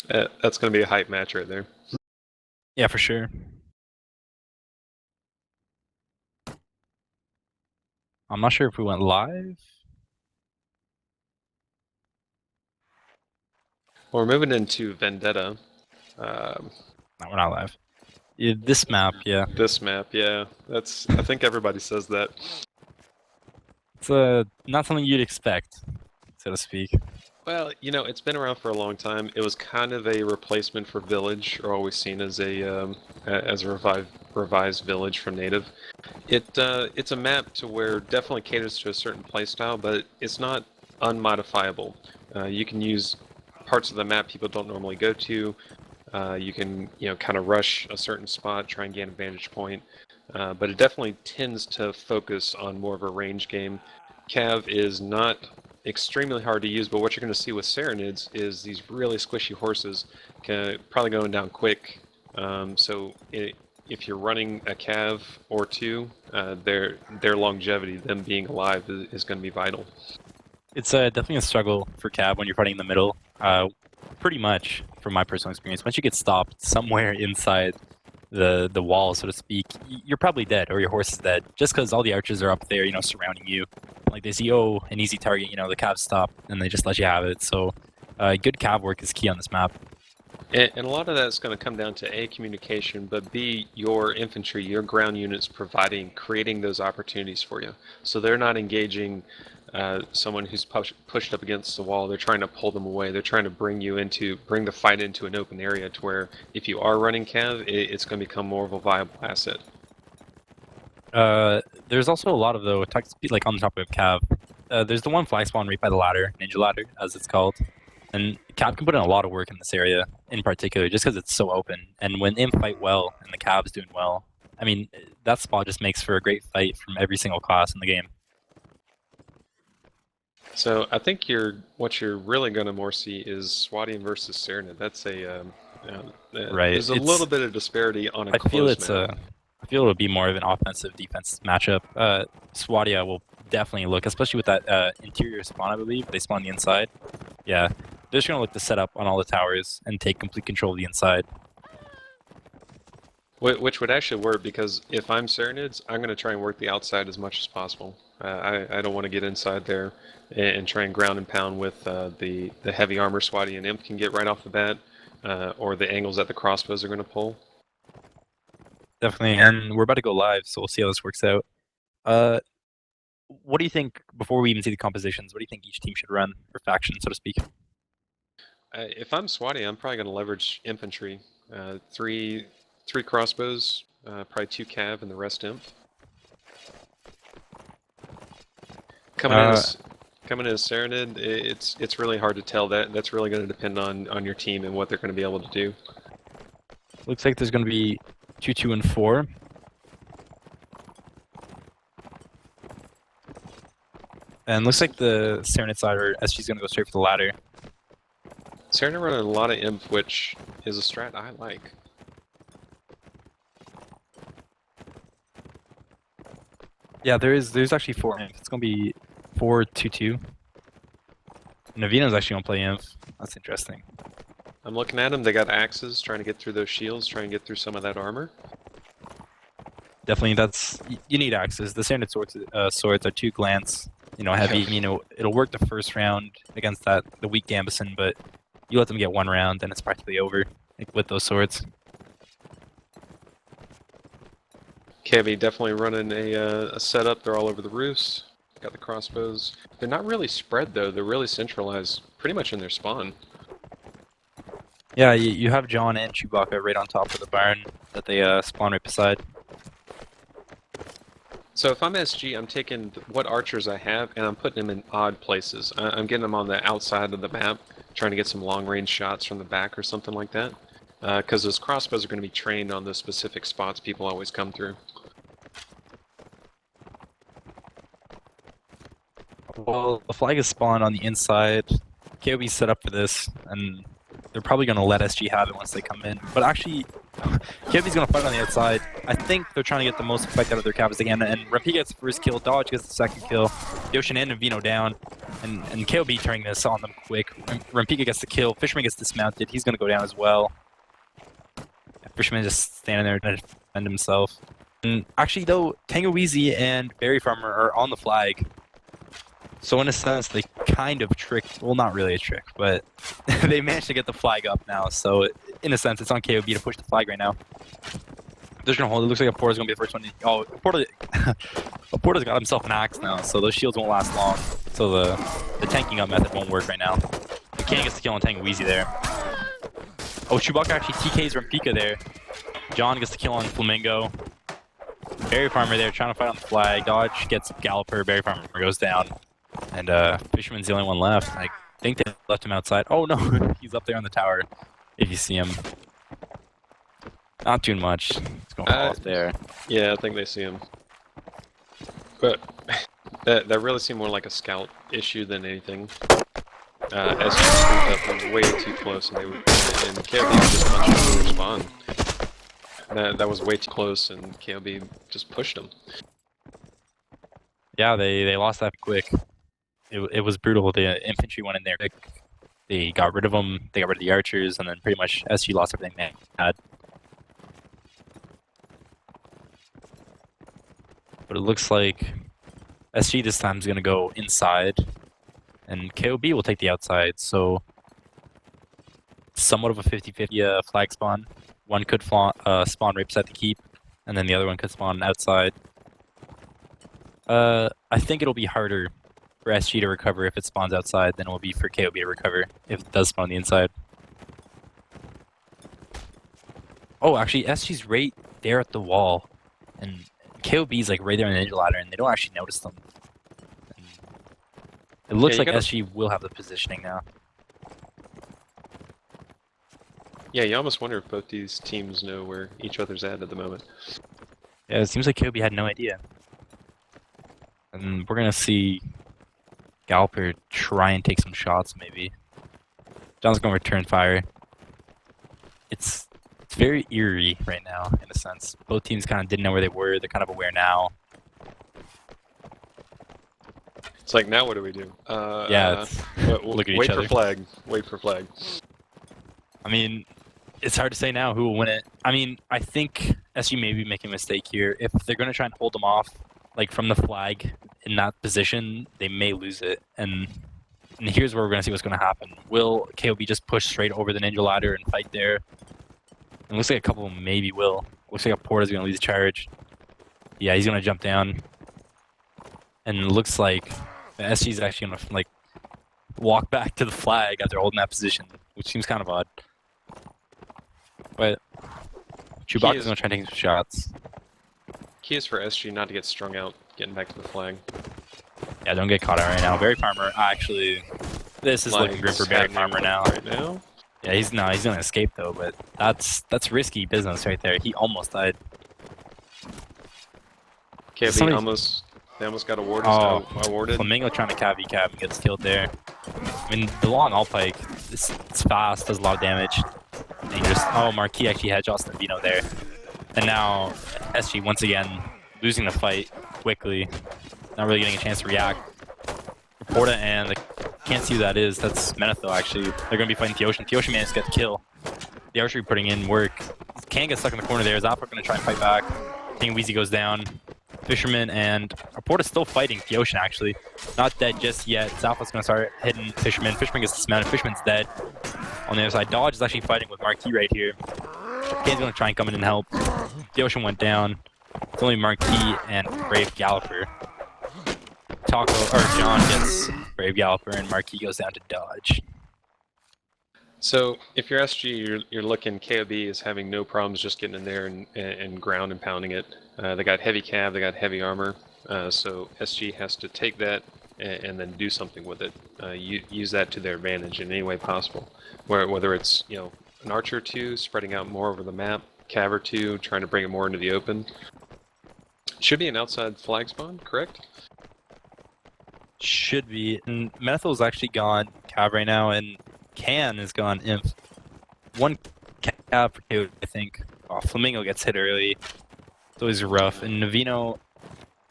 That's going to be a hype match right there. Yeah, for sure. I'm not sure if we went live. Well, we're moving into Vendetta. No, we're not live. Yeah, this map, yeah. This map, yeah. That's. I think everybody says that. It's not something you'd expect, so to speak. Well, you know, it's been around for a long time. It was kind of a replacement for Village, or always seen as a revised Village from Native. It's a map to where definitely caters to a certain playstyle, but it's not unmodifiable. You can use parts of the map people don't normally go to. You can, kind of rush a certain spot, try and gain a vantage point, but it definitely tends to focus on more of a range game. Cav is not extremely hard to use, but what you're going to see with Serenids is these really squishy horses, probably going down quick. If you're running a Cav or two, their longevity, them being alive, is going to be vital. It's definitely a struggle for Cab when you're fighting in the middle. Pretty much, from my personal experience, once you get stopped somewhere inside the wall, so to speak, you're probably dead, or your horse is dead, just because all the archers are up there, surrounding you. Like they see, oh, an easy target, the Cavs stop, and they just let you have it. So, good Cav work is key on this map. And a lot of that's going to come down to A, communication, but B, your infantry, your ground units creating those opportunities for you. So they're not engaging someone who's pushed up against the wall. They're trying to pull them away. They're trying to bring the fight into an open area to where if you are running Cav, it's going to become more of a viable asset. There's also a lot of, though, like on the top of Cav. There's the one flag spawn right by the ladder, Ninja Ladder, as it's called. And Cav can put in a lot of work in this area, in particular, just because it's so open. And when Imp fight well, and the Cav's doing well, I mean, that spot just makes for a great fight from every single class in the game. So I think what you're really going to more see is Swadian versus Serenid. That's right. There's a little bit of disparity on a close map. I feel it'll be more of an offensive-defense matchup. Swadia will definitely look, especially with that interior spawn, I believe. They spawn the inside. Yeah, they're just going to look to set up on all the towers and take complete control of the inside. Which would actually work, because if I'm Serenids, I'm going to try and work the outside as much as possible. I don't want to get inside there and try and ground and pound with the heavy armor Swati and Imp can get right off the bat, or the angles that the crossbows are going to pull. Definitely, and we're about to go live, so we'll see how this works out. What do you think, before we even see the compositions, what do you think each team should run, or faction, so to speak? If I'm Swati, I'm probably going to leverage infantry. Three crossbows, probably 2 Cav, and the rest Imp. Coming in as Serenid, it's really hard to tell. That's really going to depend on your team and what they're going to be able to do. Looks like there's going to be 2, 2, and 4. And looks like the Serenid side, or SG's going to go straight for the ladder. Serenid running a lot of Imp, which is a strat I like. Yeah, there's actually 4 Imp. It's going to be 4, 2, 2. Navina's actually going to play Imp. That's interesting. I'm looking at them. They got axes, trying to get through those shields, trying to get through some of that armor. Definitely, you need axes. The Serenid swords are 2 glance, heavy. It'll work the first round against the weak Gambison, but you let them get 1 round, then it's practically over with those swords. KoB definitely running a setup. They're all over the roofs. Got the crossbows. They're not really spread, though. They're really centralized pretty much in their spawn. Yeah, you have John and Chewbacca right on top of the barn that they spawn right beside. So if I'm SG, I'm taking what archers I have and I'm putting them in odd places. I'm getting them on the outside of the map trying to get some long-range shots from the back or something like that. Because those crossbows are going to be trained on the specific spots people always come through. Well, the flag is spawned on the inside. KoB's set up for this, and they're probably going to let SG have it once they come in. But actually, KoB's going to fight on the outside. I think they're trying to get the most effect out of their cap as they can, and Rampi gets the first kill, Dodge gets the second kill, Yoshi and Vino down, and KoB turning this on them quick. Rampiga gets the kill, Fisherman gets dismounted, he's going to go down as well. Fisherman just standing there to defend himself. And actually, though, Tangoeasy and Berry Farmer are on the flag. So in a sense, they kind of tricked, well, not really a trick, but they managed to get the flag up now. So in a sense, it's on KoB to push the flag right now. They're just going to hold it. Looks like Aporta's going to be the first one. Oh, Aporta's got himself an axe now, so those shields won't last long. So the tanking up method won't work right now. King gets the kill on Tangoeasy there. Oh, Chewbacca actually TKs Rampika there. John gets the kill on Flamingo. Berry Farmer there trying to fight on the flag. Dodge gets Galloper. Berry Farmer goes down. And Fisherman's the only one left. I think they left him outside. Oh no, he's up there on the tower. If you see him. Not too much. He's going off there. Yeah, I think they see him. But that really seemed more like a scout issue than anything. As he scooped up way too close, and KoB just punched him to respawn. That was way too close, and KoB just pushed him. Yeah, they lost that quick. It was brutal. The infantry went in there quick. They got rid of them. They got rid of the archers, and then pretty much SG lost everything they had. But it looks like SG this time is going to go inside, and KoB will take the outside. So somewhat of a 50-50 flag spawn. One could spawn right beside the keep, and then the other one could spawn outside. I think it'll be harder for SG to recover if it spawns outside than it will be for KoB to recover if it does spawn on the inside. Oh, actually, SG's right there at the wall, and KoB's like right there on the ninja ladder, and they don't actually notice them. And it looks like SG will have the positioning now. Yeah, you almost wonder if both these teams know where each other's at the moment. Yeah, it seems like KoB had no idea. And we're going to see Galloper try and take some shots, maybe. John's going to return fire. It's very eerie right now, in a sense. Both teams kind of didn't know where they were. They're kind of aware now. It's like, now what do we do? Yeah, look at each other. Wait for flag. Wait for flag. I mean, it's hard to say now who will win it. I mean, I think SG may be making a mistake here. If they're going to try and hold them off, like from the flag in that position, they may lose it. And here's where we're going to see what's going to happen. Will KoB just push straight over the ninja ladder and fight there? It looks like a couple of them maybe will. Looks like Aporta's going to lead the charge. Yeah, he's going to jump down. And it looks like SG's actually going to like walk back to the flag after holding that position, which seems kind of odd. But Chewbacca's going to try and take some shots. Key is for SG not to get strung out getting back to the flag. Yeah, don't get caught out right now. Berry Farmer, actually, this is looking grim for Berry Farmer now. Right now? Yeah, he's gonna escape though, but that's risky business right there. He almost died. KoB they almost got awarded. Flamingo trying to cav and gets killed there. I mean, the long all pike, it's fast, does a lot of damage. Dangerous. Oh, Marquis actually headshots the Vino there. And now SG once again losing the fight quickly. Not really getting a chance to react. Porta and can't see who that is. That's Menethil actually. They're gonna be fighting Theotian. Theotian managed to get the kill. The archery putting in work. Can't get stuck in the corner there. Zappa gonna try and fight back. Tangoeasy goes down. Fisherman and Porta's still fighting Theotian actually. Not dead just yet. Zappa's gonna start hitting Fisherman. Fisherman gets dismounted. Fisherman's dead. On the other side, Dodge is actually fighting with Marquis right here. Kane's gonna try and come in and help. Theotian went down. It's only Marquis and Brave Galloper. John gets Brave Galloper and Marquis goes down to Dodge. So if you're SG, you're looking, KoB is having no problems just getting in there and ground and pounding it. They got heavy cav, they got heavy armor, so SG has to take that and then do something with it. Use that to their advantage in any way possible. Whether it's an archer or two spreading out more over the map, cav or two trying to bring it more into the open. Should be an outside flag spawn, correct? Should be. And Methil's actually gone Cav right now, and Can is gone Imp. One Cav for KoB, I think. Oh, Flamingo gets hit early. It's always rough. And Navino,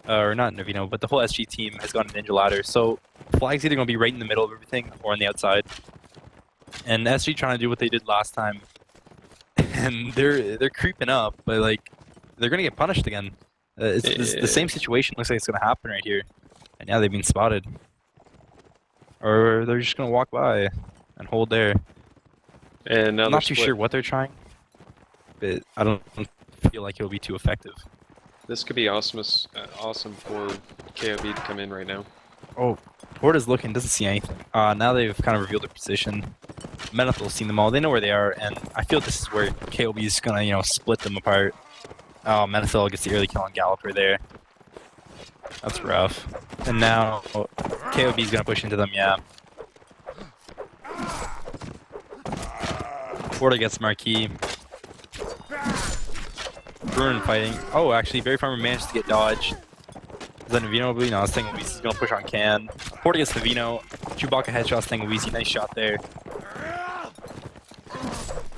or not Navino, but the whole SG team has gone Ninja Ladder. So Flag's either going to be right in the middle of everything or on the outside. And SG trying to do what they did last time. And they're creeping up, but like they're going to get punished again. It's the same situation looks like it's going to happen right here. And yeah, they've been spotted. Or they're just going to walk by and hold there. And I'm not too sure what they're trying, but I don't feel like it'll be too effective. This could be awesome for KoB to come in right now. Oh, Porta's looking, doesn't see anything. Now they've kind of revealed their position. Menathel's seen them all, they know where they are, and I feel this is where KoB is going to, split them apart. Oh, Menathel gets the early kill on Galloper there. That's rough. And now KoB is going to push into them, yeah. Porta gets Marquis. Bruin fighting. Oh, actually, Berry Farmer managed to get dodged. Is that Navino? No, this thing is going to push on Can. Porta gets Navino. Chewbacca headshots Thing nice shot there.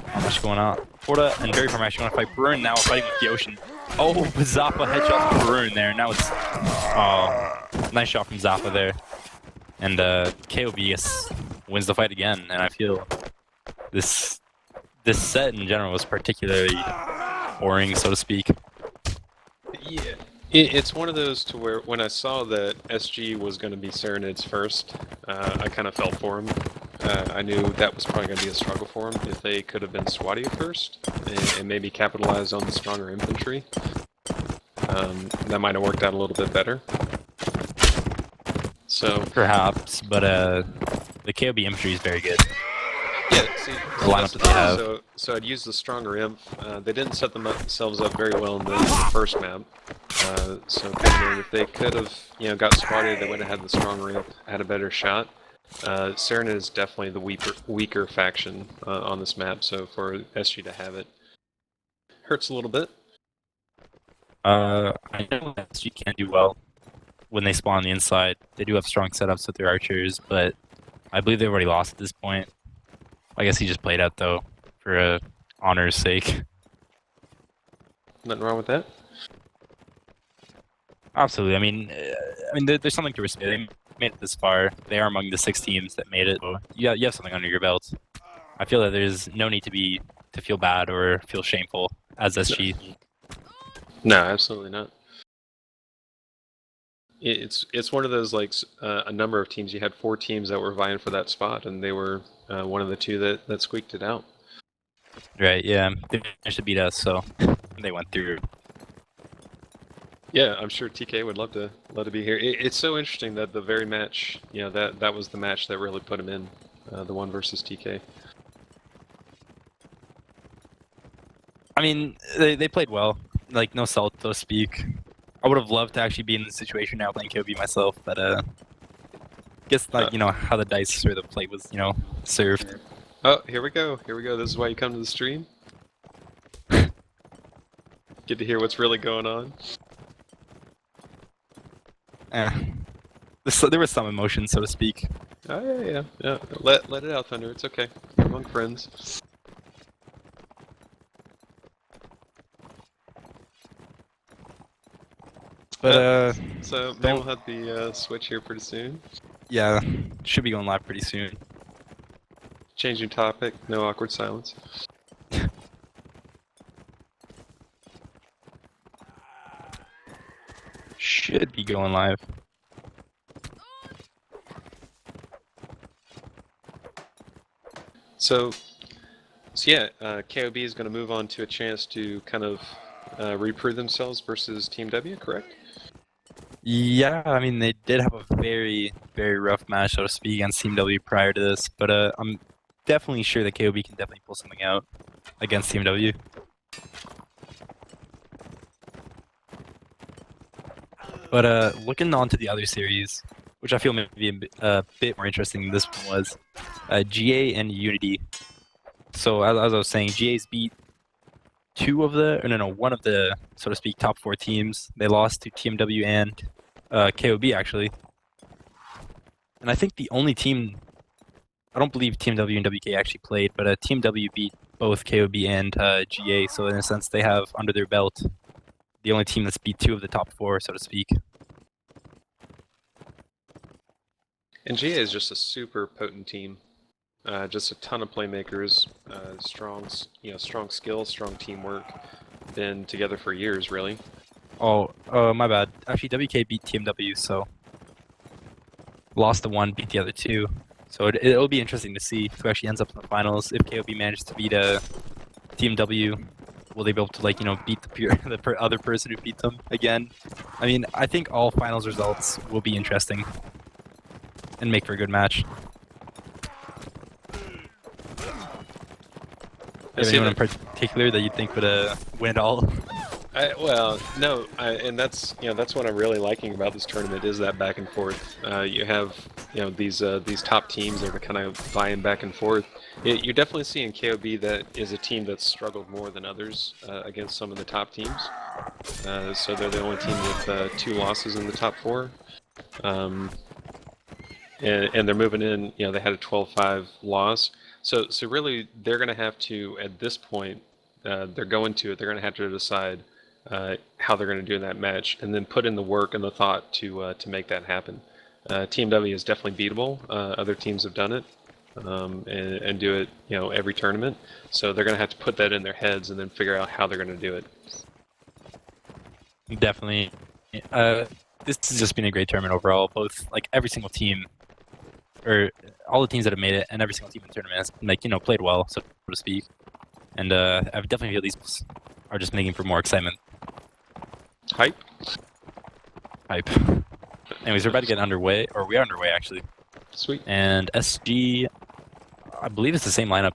Not much going on. Porta and Berry Farmer actually want to fight Bruin now, fighting with the Ocean. Oh, but Zappa headshots Bruin there. Now it's nice shot from Zappa there. And KoB wins the fight again, and I feel this set in general was particularly boring, so to speak. Yeah, it's one of those to where when I saw that SG was going to be Serenades first, I kind of felt for him. I knew that was probably going to be a struggle for him if they could have been Swati first and maybe capitalize on the stronger infantry. That might have worked out a little bit better. So perhaps, but the KoB infantry is very good. Yeah, see, the lineup that they have. So I'd use the stronger imp. They didn't set themselves up very well in the first map. So if they could have, got spotted, they would have had the stronger imp, had a better shot. Serenade is definitely the weaker faction on this map. So for SG to have it hurts a little bit. I know SG can do well when they spawn on the inside. They do have strong setups with their archers, but I believe they've already lost at this point. I guess he just played out though, for honor's sake. Nothing wrong with that. Absolutely. I mean, there's something to respect. They made it this far. They are among the 6 teams that made it. So you have something under your belt. I feel that there's no need to feel bad or feel shameful as SG. No, absolutely not. It's one of those, like, a number of teams. You had 4 teams that were vying for that spot, and they were one of the 2 that squeaked it out. Right, yeah. They managed to beat us, so they went through. Yeah, I'm sure TK would love to be here. It's so interesting that the very match, that was the match that really put him in, the one versus TK. I mean, they played well. Like, no salt, so to speak. I would have loved to actually be in this situation now playing KoB myself, but guess like how the dice or the play was served. Oh, here we go. This is why you come to the stream. Get to hear what's really going on. There was some emotion, so to speak. Oh yeah. Let it out, Thunder. It's okay. We're among friends. But so maybe we'll have the switch here pretty soon. Yeah, should be going live pretty soon. Changing topic, no awkward silence. Should be going live. So yeah, KoB is going to move on to a chance to kind of reprove themselves versus Team W, correct? Yeah, I mean, they did have a very, very rough match, so to speak, against Team W prior to this, but I'm definitely sure that KoB can definitely pull something out against Team W. But looking on to the other series, which I feel may be a bit more interesting than this one was. GA and Unity. So as I was saying, GA's beat one of the, so to speak, top 4 teams. They lost to TMW and KoB actually. And I think the only team, I don't believe TMW and WK actually played, but TMW beat both KoB and GA. So in a sense, they have under their belt the only team that's beat 2 of the top 4, so to speak. And GA is just a super potent team. Just a ton of playmakers, strong skill, strong teamwork. Been together for years, really. Oh, my bad. Actually, WK beat TMW, so lost the 1, beat the other 2. So it'll be interesting to see who actually ends up in the finals. If KoB manages to beat TMW, will they be able to, like, beat the other person who beat them again? I mean, I think all finals results will be interesting and make for a good match. Is there anyone in particular that you think would win it all? Well, no, and that's what I'm really liking about this tournament is that back and forth. You have these top teams that are kind of vying back and forth. You're definitely seeing KoB that is a team that's struggled more than others against some of the top teams. So they're the only team with 2 losses in the top 4. And they're moving in. They had a 12-5 loss. So really, they're going to have to, at this point, they're going to have to decide how they're going to do in that match, and then put in the work and the thought to make that happen. Team W is definitely beatable. Other teams have done it and do it, every tournament. So they're going to have to put that in their heads and then figure out how they're going to do it. Definitely. This has just been a great tournament overall. Both, like, every single team, or all the teams that have made it, and every single team in the tournament has, like, played well, so to speak. And I definitely feel these are just making for more excitement. Hype. Anyways, we're about to get underway, or we are underway actually. Sweet. And SG, I believe it's the same lineup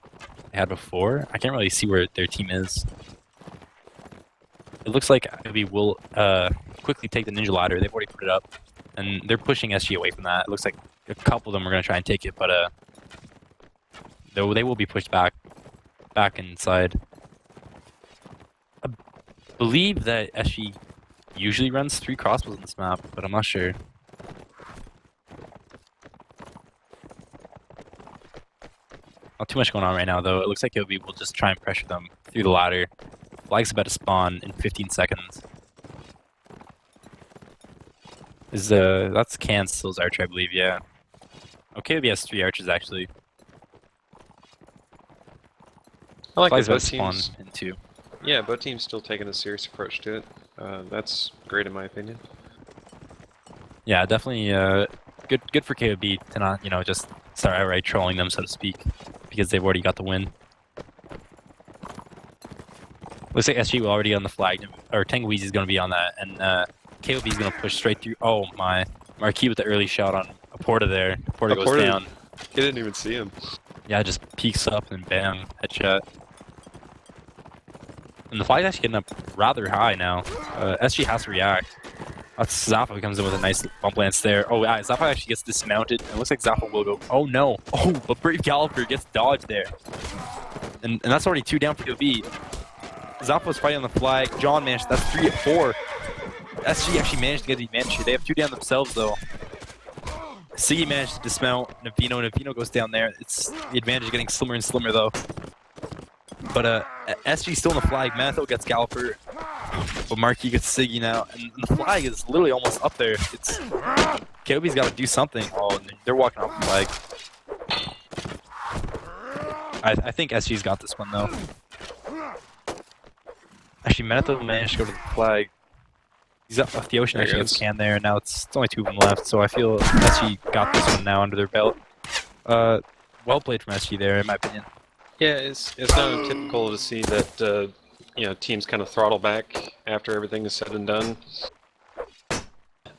they had before. I can't really see where their team is. It looks like maybe we'll quickly take the ninja ladder. They've already put it up, and they're pushing SG away from that. It looks like a couple of them are going to try and take it, but they will be pushed back inside. I believe that SG usually runs 3 crossbows on this map, but I'm not sure. Not too much going on right now, though. It looks like KoB will just try and pressure them through the ladder. Flag's about to spawn in 15 seconds. That's Cancel's archer, I believe, yeah. Oh, KoB has 3 archers, actually. I like Flag's that about both to spawn teams. in 2. Yeah, both teams still taking a serious approach to it. That's great in my opinion. Yeah, definitely good for KoB to not, just start outright trolling them, so to speak, because they've already got the win. Looks like SG will already on the flag, or Tenguiz is going to be on that, and KoB is going to push straight through. Oh my, Marquis with the early shot on Aporta there. Aporta goes down. He didn't even see him. Yeah, just peeks up and bam, headshot. And the flag's actually getting up rather high now. SG has to react. That's Zappa comes in with a nice bump lance there. Oh, yeah, Zappa actually gets dismounted. It looks like Zappa will go. Oh no! Oh, but Brave Galloper gets dodged there. And that's already 2 down for KoB. Zappa was fighting on the flag. John managed. That's 3 at 4. SG actually managed to get the advantage here. They have 2 down themselves though. Siggy managed to dismount Navino goes down there. It's the advantage is getting slimmer and slimmer though. But SG still on the flag. Manatho gets Galloper. But Marquis gets Siggy now. And the flag is literally almost up there. It's KoB's got to do something. Oh, and they're walking off the flag. I think SG's got this one though. Actually, Manatho managed to go to the flag. He's up off the ocean, actually gets Can there, and now it's only 2 of them left, so I feel SG got this one now under their belt. Well played from SG there, in my opinion. Yeah, it's not typical to see that teams kind of throttle back after everything is said and done.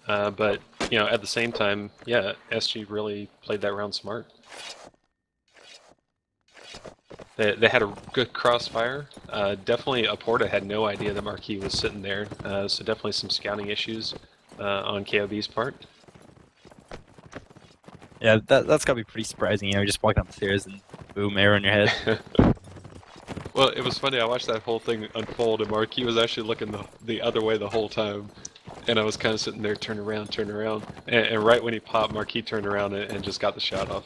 But at the same time, yeah, SG really played that round smart. They had a good crossfire. Definitely Aporta had no idea that Marquis was sitting there, so definitely some scouting issues on KoB's part. Yeah, that's gotta be pretty surprising. You know, you're just walking upstairs and boom, arrow in your head. Well, it was funny. I watched that whole thing unfold, and Marquis was actually looking the other way the whole time. And I was kind of sitting there, turn around. And right when he popped, Marquis turned around and just got the shot off.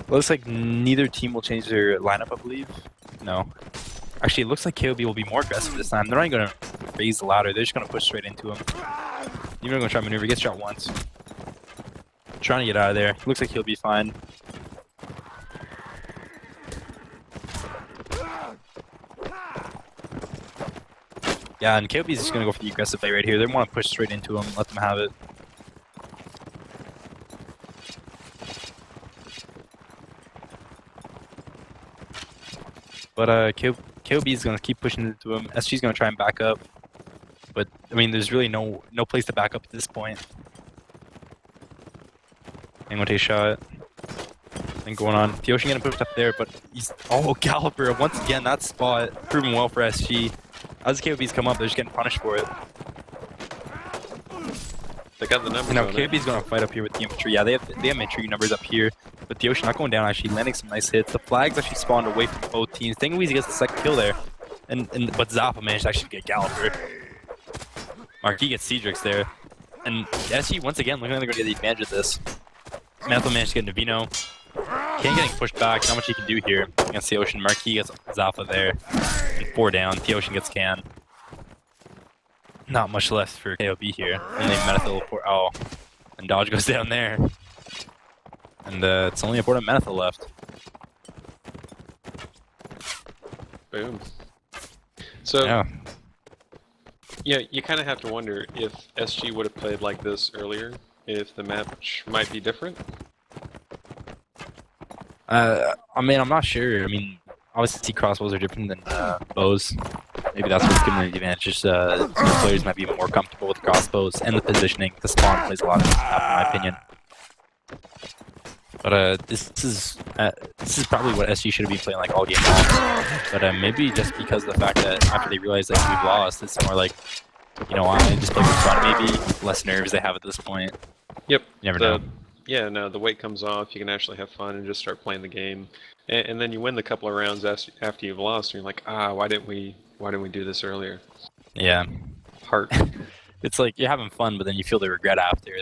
Looks like neither team will change their lineup, I believe. No. Actually, it looks like KoB will be more aggressive this time. They're not even going to raise the ladder. They're just going to push straight into him. Even going to try to maneuver. He gets shot once. Trying to get out of there. Looks like he'll be fine. Yeah, and KoB is just going to go for the aggressive play right here. They want to push straight into him, let them have it. But KoB is going to keep pushing into him. SG is going to try and back up. But, I mean, there's really no place to back up at this point. I'm going to take a shot. Thing going on. Theoshin getting pushed up there, but he's... Oh, Galloper, once again, that spot proven well for SG. As KoB's come up, they're just getting punished for it. They got the numbers. You know, KoB's going to fight up here with the infantry. Yeah, they have infantry numbers up here. But Theoshin not going down, actually landing some nice hits. The flags actually spawned away from both teams. Thinguizi gets the second kill there. But Zappa managed to actually get Galloper. Marquis gets Cedrix there. And SG, once again, looking like they're going to get the advantage of this. Mantle managed to get Navino. Can getting pushed back. Not much he can do here against Theoshin. Marquis gets Zappa there. And 4 down. Theoshin gets Can. Not much left for KoB here. Only Menethil. Oh. And Dodge goes down there. And it's only a port of Menethil left. Boom. So, yeah, you kind of have to wonder if SG would have played like this earlier, if the match might be different. I mean, I'm not sure. I mean, obviously crossbows are different than bows. Maybe that's what's giving them the advantage. Just the players might be more comfortable with crossbows and the positioning. The spawn plays a lot of this map, in my opinion. But this is probably what SG should have been playing like all game long. But maybe just because of the fact that after they realize that we've lost, it's more like, you know, I just play for fun. Maybe less nerves they have at this point. Yep. You never know. Yeah, no, the weight comes off. You can actually have fun and just start playing the game, and then you win the couple of rounds after you've lost. And you're like, why didn't we do this earlier? Yeah. Heart. It's like you're having fun, but then you feel the regret after.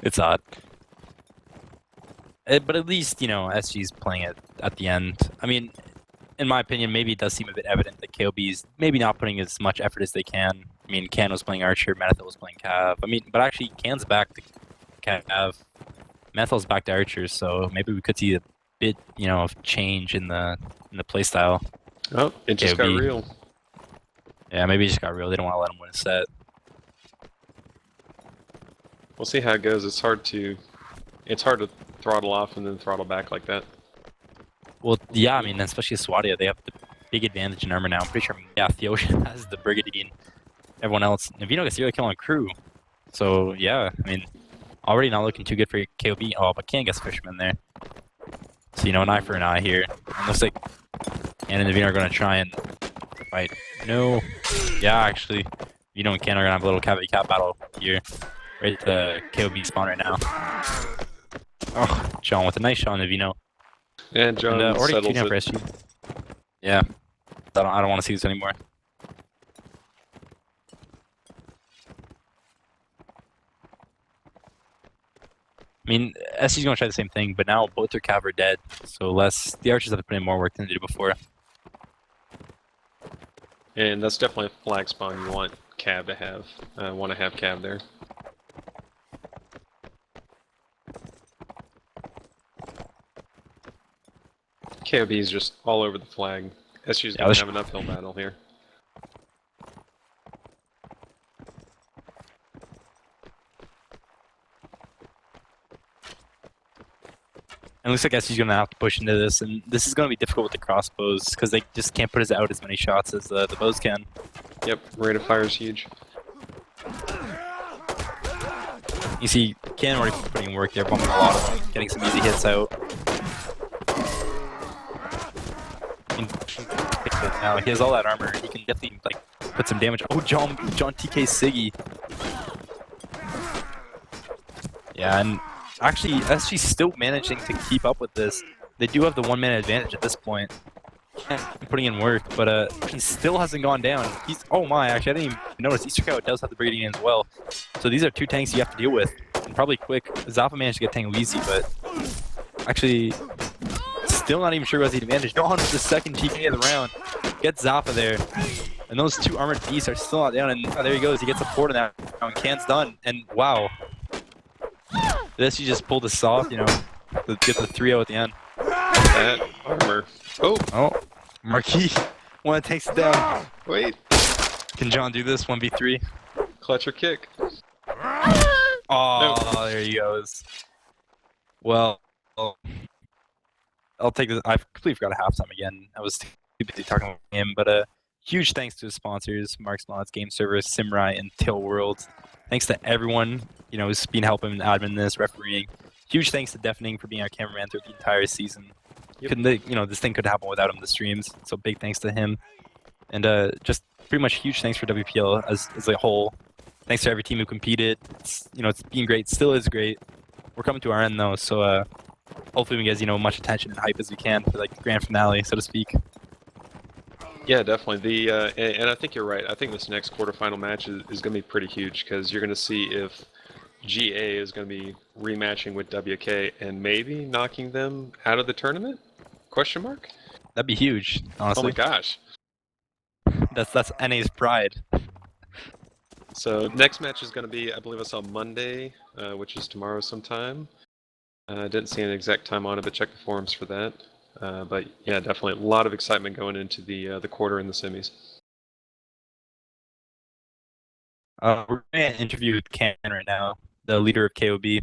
It's odd. But at least, you know, SG's playing it at the end. I mean, in my opinion, maybe it does seem a bit evident that KoB's maybe not putting as much effort as they can. I mean, Can was playing Archer, Menethil was playing Cav. I mean, but actually, Can's back to Cav. Menethil's back to Archer, so maybe we could see a bit, you know, of change in the playstyle. Oh, it just got real. Yeah, maybe it just got real. They don't want to let him win a set. We'll see how it goes. It's hard to throttle off and then throttle back like that. Well, yeah, I mean, especially Swadia, they have the big advantage in armor now. I'm pretty sure, yeah, Theoshin has the Brigandine. Everyone else, Navino gets serial kill on crew. So, yeah, I mean, already not looking too good for KoB. Oh, but Can gets Fisherman there. So, you know, an eye for an eye here. And looks like Can and Navino are going to try and fight. No. Yeah, actually, Navino and Can are going to have a little cat battle here. Right at the KoB spawn right now. Oh, John with a nice shot on Navino. And John already settles for SG. Yeah. I don't want to see this anymore. I mean, SG's going to try the same thing, but now both their Cav are dead. So the Archers have to put in more work than they did before. And that's definitely a flag spawn you want Cav to have. Want to have Cav there. KoB is just all over the flag. SG's going to have an uphill battle here. And it looks like SG's going to have to push into this, and this is going to be difficult with the crossbows, because they just can't put us out as many shots as the bows can. Yep, rate of fire is huge. You see, Can already putting work there, bumping a lot of them, getting some easy hits out. Now he has all that armor. He can definitely like put some damage. Oh, John TK Siggy. Yeah, and actually, SG's still managing to keep up with this. They do have the one-man advantage at this point. Putting in work, but he still hasn't gone down. Oh my, actually, I didn't even notice. Easter Cow does have the breeding in as well. So these are two tanks you have to deal with, and probably quick. Zappa managed to get tank easy, but actually, still not even sure who has the advantage. Dawn with the second GK of the round. Gets Zappa there. And those two armored beasts are still not down, and there he goes. He gets a port in that, and Can's done. And wow. Did SG just pull this off, you know, to get the 3-0 at the end. That armor. Oh, Marquis. One that takes it down. Wait. Can John do this? 1v3? Clutch or kick. Oh, no. There he goes. Well, I'll take this. I completely forgot halftime again. I was too busy talking about him, but huge thanks to his sponsors, Mark's Mods, Game Service, Simrai, and Till World. Thanks to everyone, you know, who's been helping admin this, refereeing. Huge thanks to Deafening for being our cameraman through the entire season. Yep. You know, this thing could happen without him, the streams. So big thanks to him. And just pretty much huge thanks for WPL as a whole. Thanks to every team who competed. It's, you know, it's been great. Still is great. We're coming to our end though, so hopefully we get, you know, much attention and hype as we can for like the grand finale, so to speak. Yeah, definitely. And I think you're right. I think this next quarterfinal match is going to be pretty huge because you're going to see if GA is going to be rematching with WK and maybe knocking them out of the tournament? Question mark? That'd be huge, honestly. Oh my gosh. That's NA's pride. So next match is going to be, I believe I saw Monday, which is tomorrow sometime. I didn't see an exact time on it, but check the forums for that. But yeah, definitely a lot of excitement going into the quarter and the semis. We're going to interview Can right now, the leader of KoB.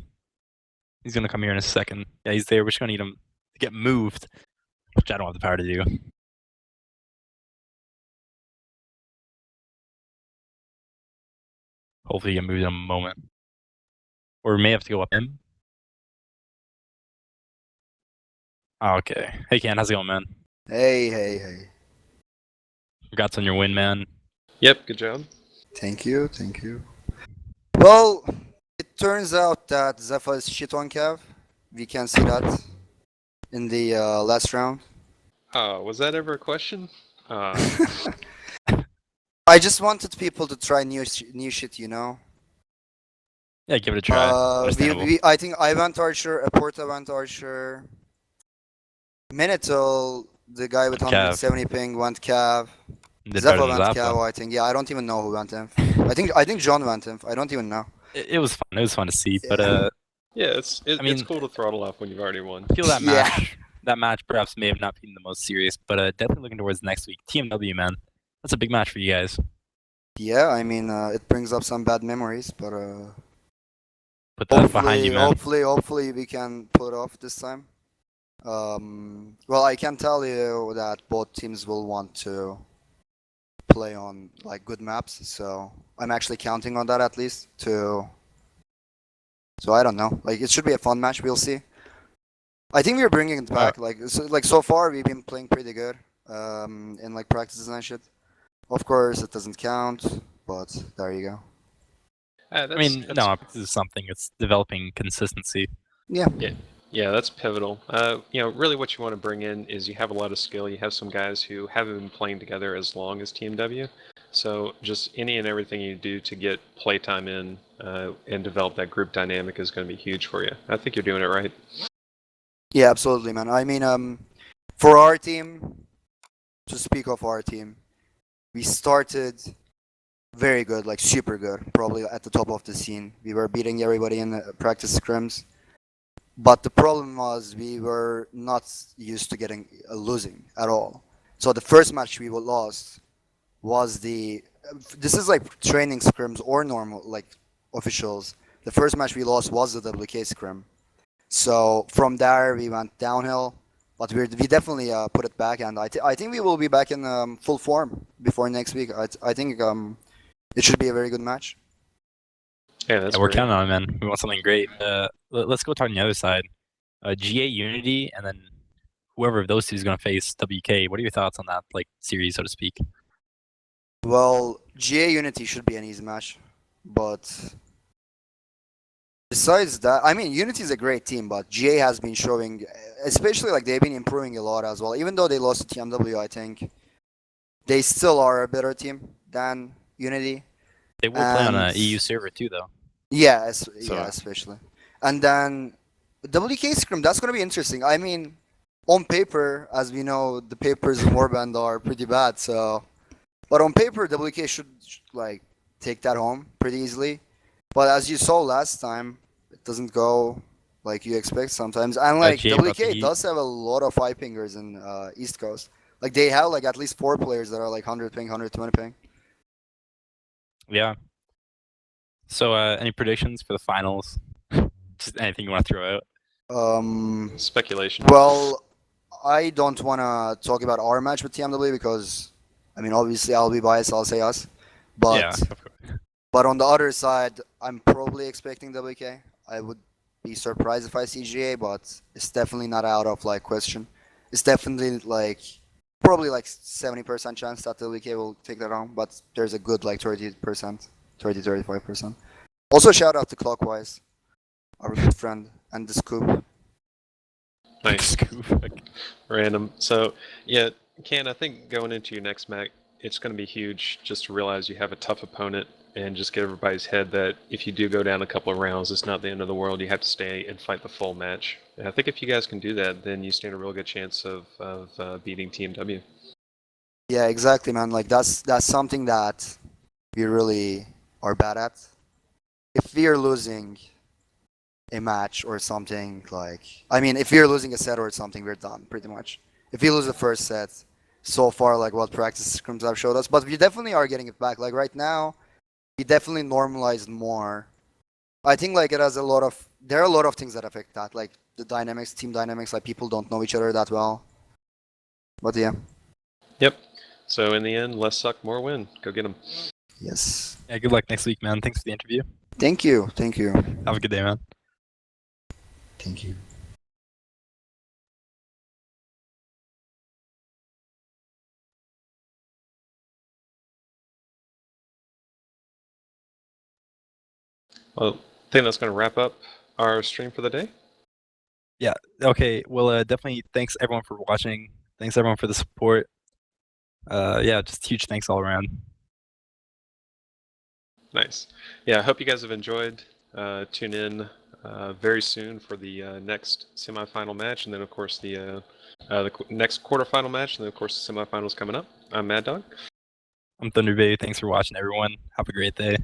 He's going to come here in a second. Yeah, he's there. We're just going to need him to get moved, which I don't have the power to do. Hopefully he can move in a moment. Or we may have to go up him. Oh, okay. Hey, Can, how's it going, man? Hey. Congrats on your win, man. Yep, good job. Thank you. Well, it turns out that Zephyr is shit on Cav. We can see that in the last round. Was that ever a question? I just wanted people to try new shit, you know? Yeah, give it a try. I think I went Archer, Aporta went Archer. Minotaur, the guy with 170 ping, went Cav. Zephyr went Cav, I think. Yeah, I don't even know who went Inf. I think John went Inf. I don't even know. It was fun. It was fun to see, Yeah. but yeah, it's cool to throttle off when you've already won. I feel that match. That match perhaps may have not been the most serious, but definitely looking towards next week. TMW, man, that's a big match for you guys. Yeah, I mean, it brings up some bad memories, but put that behind you, man. Hopefully we can pull it off this time. Well, I can tell you that both teams will want to play on like good maps, so I'm actually counting on that at least to. So I don't know, like it should be a fun match. We'll see. I think we're bringing it back. So far we've been playing pretty good in like practices and shit. Of course, it doesn't count, but there you go. This is something. It's developing consistency. Yeah, that's pivotal. You know, really what you want to bring in is you have a lot of skill. You have some guys who haven't been playing together as long as TMW. So just any and everything you do to get playtime in and develop that group dynamic is going to be huge for you. I think you're doing it right. Yeah, absolutely, man. I mean, for our team, to speak of our team, we started very good, like super good, probably at the top of the scene. We were beating everybody in the practice scrims. But the problem was we were not used to losing at all. So the first match we lost was this is like training scrims or normal like officials. The first match we lost was the WK scrim. So from there we went downhill, but we definitely put it back, and I think we will be back in full form before next week. I think it should be a very good match. Yeah, we're counting on it, man. We want something great. Let's go talk on the other side. GA Unity, and then whoever of those two is going to face WK. What are your thoughts on that like series, so to speak? Well, GA Unity should be an easy match, but Besides that, I mean, Unity is a great team, but GA has been showing, especially like they've been improving a lot as well. Even though they lost to TMW, I think they still are a better team than Unity. They will play on And a EU server too, though. yeah, So- yeah, especially. And then WK Scrim, that's gonna be interesting. I mean, on paper, as we know, the papers in Warband are pretty bad. So, but on paper, WK should like take that home pretty easily. But as you saw last time, it doesn't go like you expect sometimes. And like GA brought the WK heat. does have a lot of high pingers in East Coast. Like they have like at least 4 players that are like 100 ping, 120 ping. Yeah. So, any predictions for the finals? Just anything you want to throw out? Speculation. Well, I don't want to talk about our match with TMW because, I mean, obviously I'll be biased. I'll say us. But Yeah, of course. but on the other side, I'm probably expecting WK. I would be surprised if I see GA, but it's definitely not out of like question. It's definitely like probably like 70% chance that WK will take that home, but there's a good like 30%, 35%. Also, shout out to Clockwise, our good friend, and the Scoop. Nice. Scoop. Random. So, yeah, Can, I think going into your next match, it's going to be huge just to realize you have a tough opponent and just get everybody's head that if you do go down a couple of rounds, it's not the end of the world. You have to stay and fight the full match. And I think if you guys can do that, then you stand a real good chance of beating Team W. Yeah, exactly, man. Like that's something that we really are bad at. If we are losing a match or something, like I mean, if we are losing a set or something, we're done pretty much. If we lose the first set, so far like what practice scrims have showed us, but we definitely are getting it back. Like right now, we definitely normalized more. I think like it has a lot of there are a lot of things that affect that, like the dynamics, team dynamics, like people don't know each other that well. But yeah, Yep. So in the end, less suck, more win. Go get them. yes. Yeah, good luck next week, man. Thanks for the interview. Thank you, thank you, Have a good day, man. thank you. Well, I think that's going to wrap up our stream for the day. Yeah. Okay. Well, definitely thanks everyone for watching. Thanks everyone for the support. Yeah, just huge thanks all around. Nice. Yeah, I hope you guys have enjoyed. Tune in very soon for the next semifinal match, and then of course the next quarterfinal match, and then of course the semifinals coming up. I'm Mad Dog. I'm Thunder Bay. Thanks for watching, everyone. Have a great day.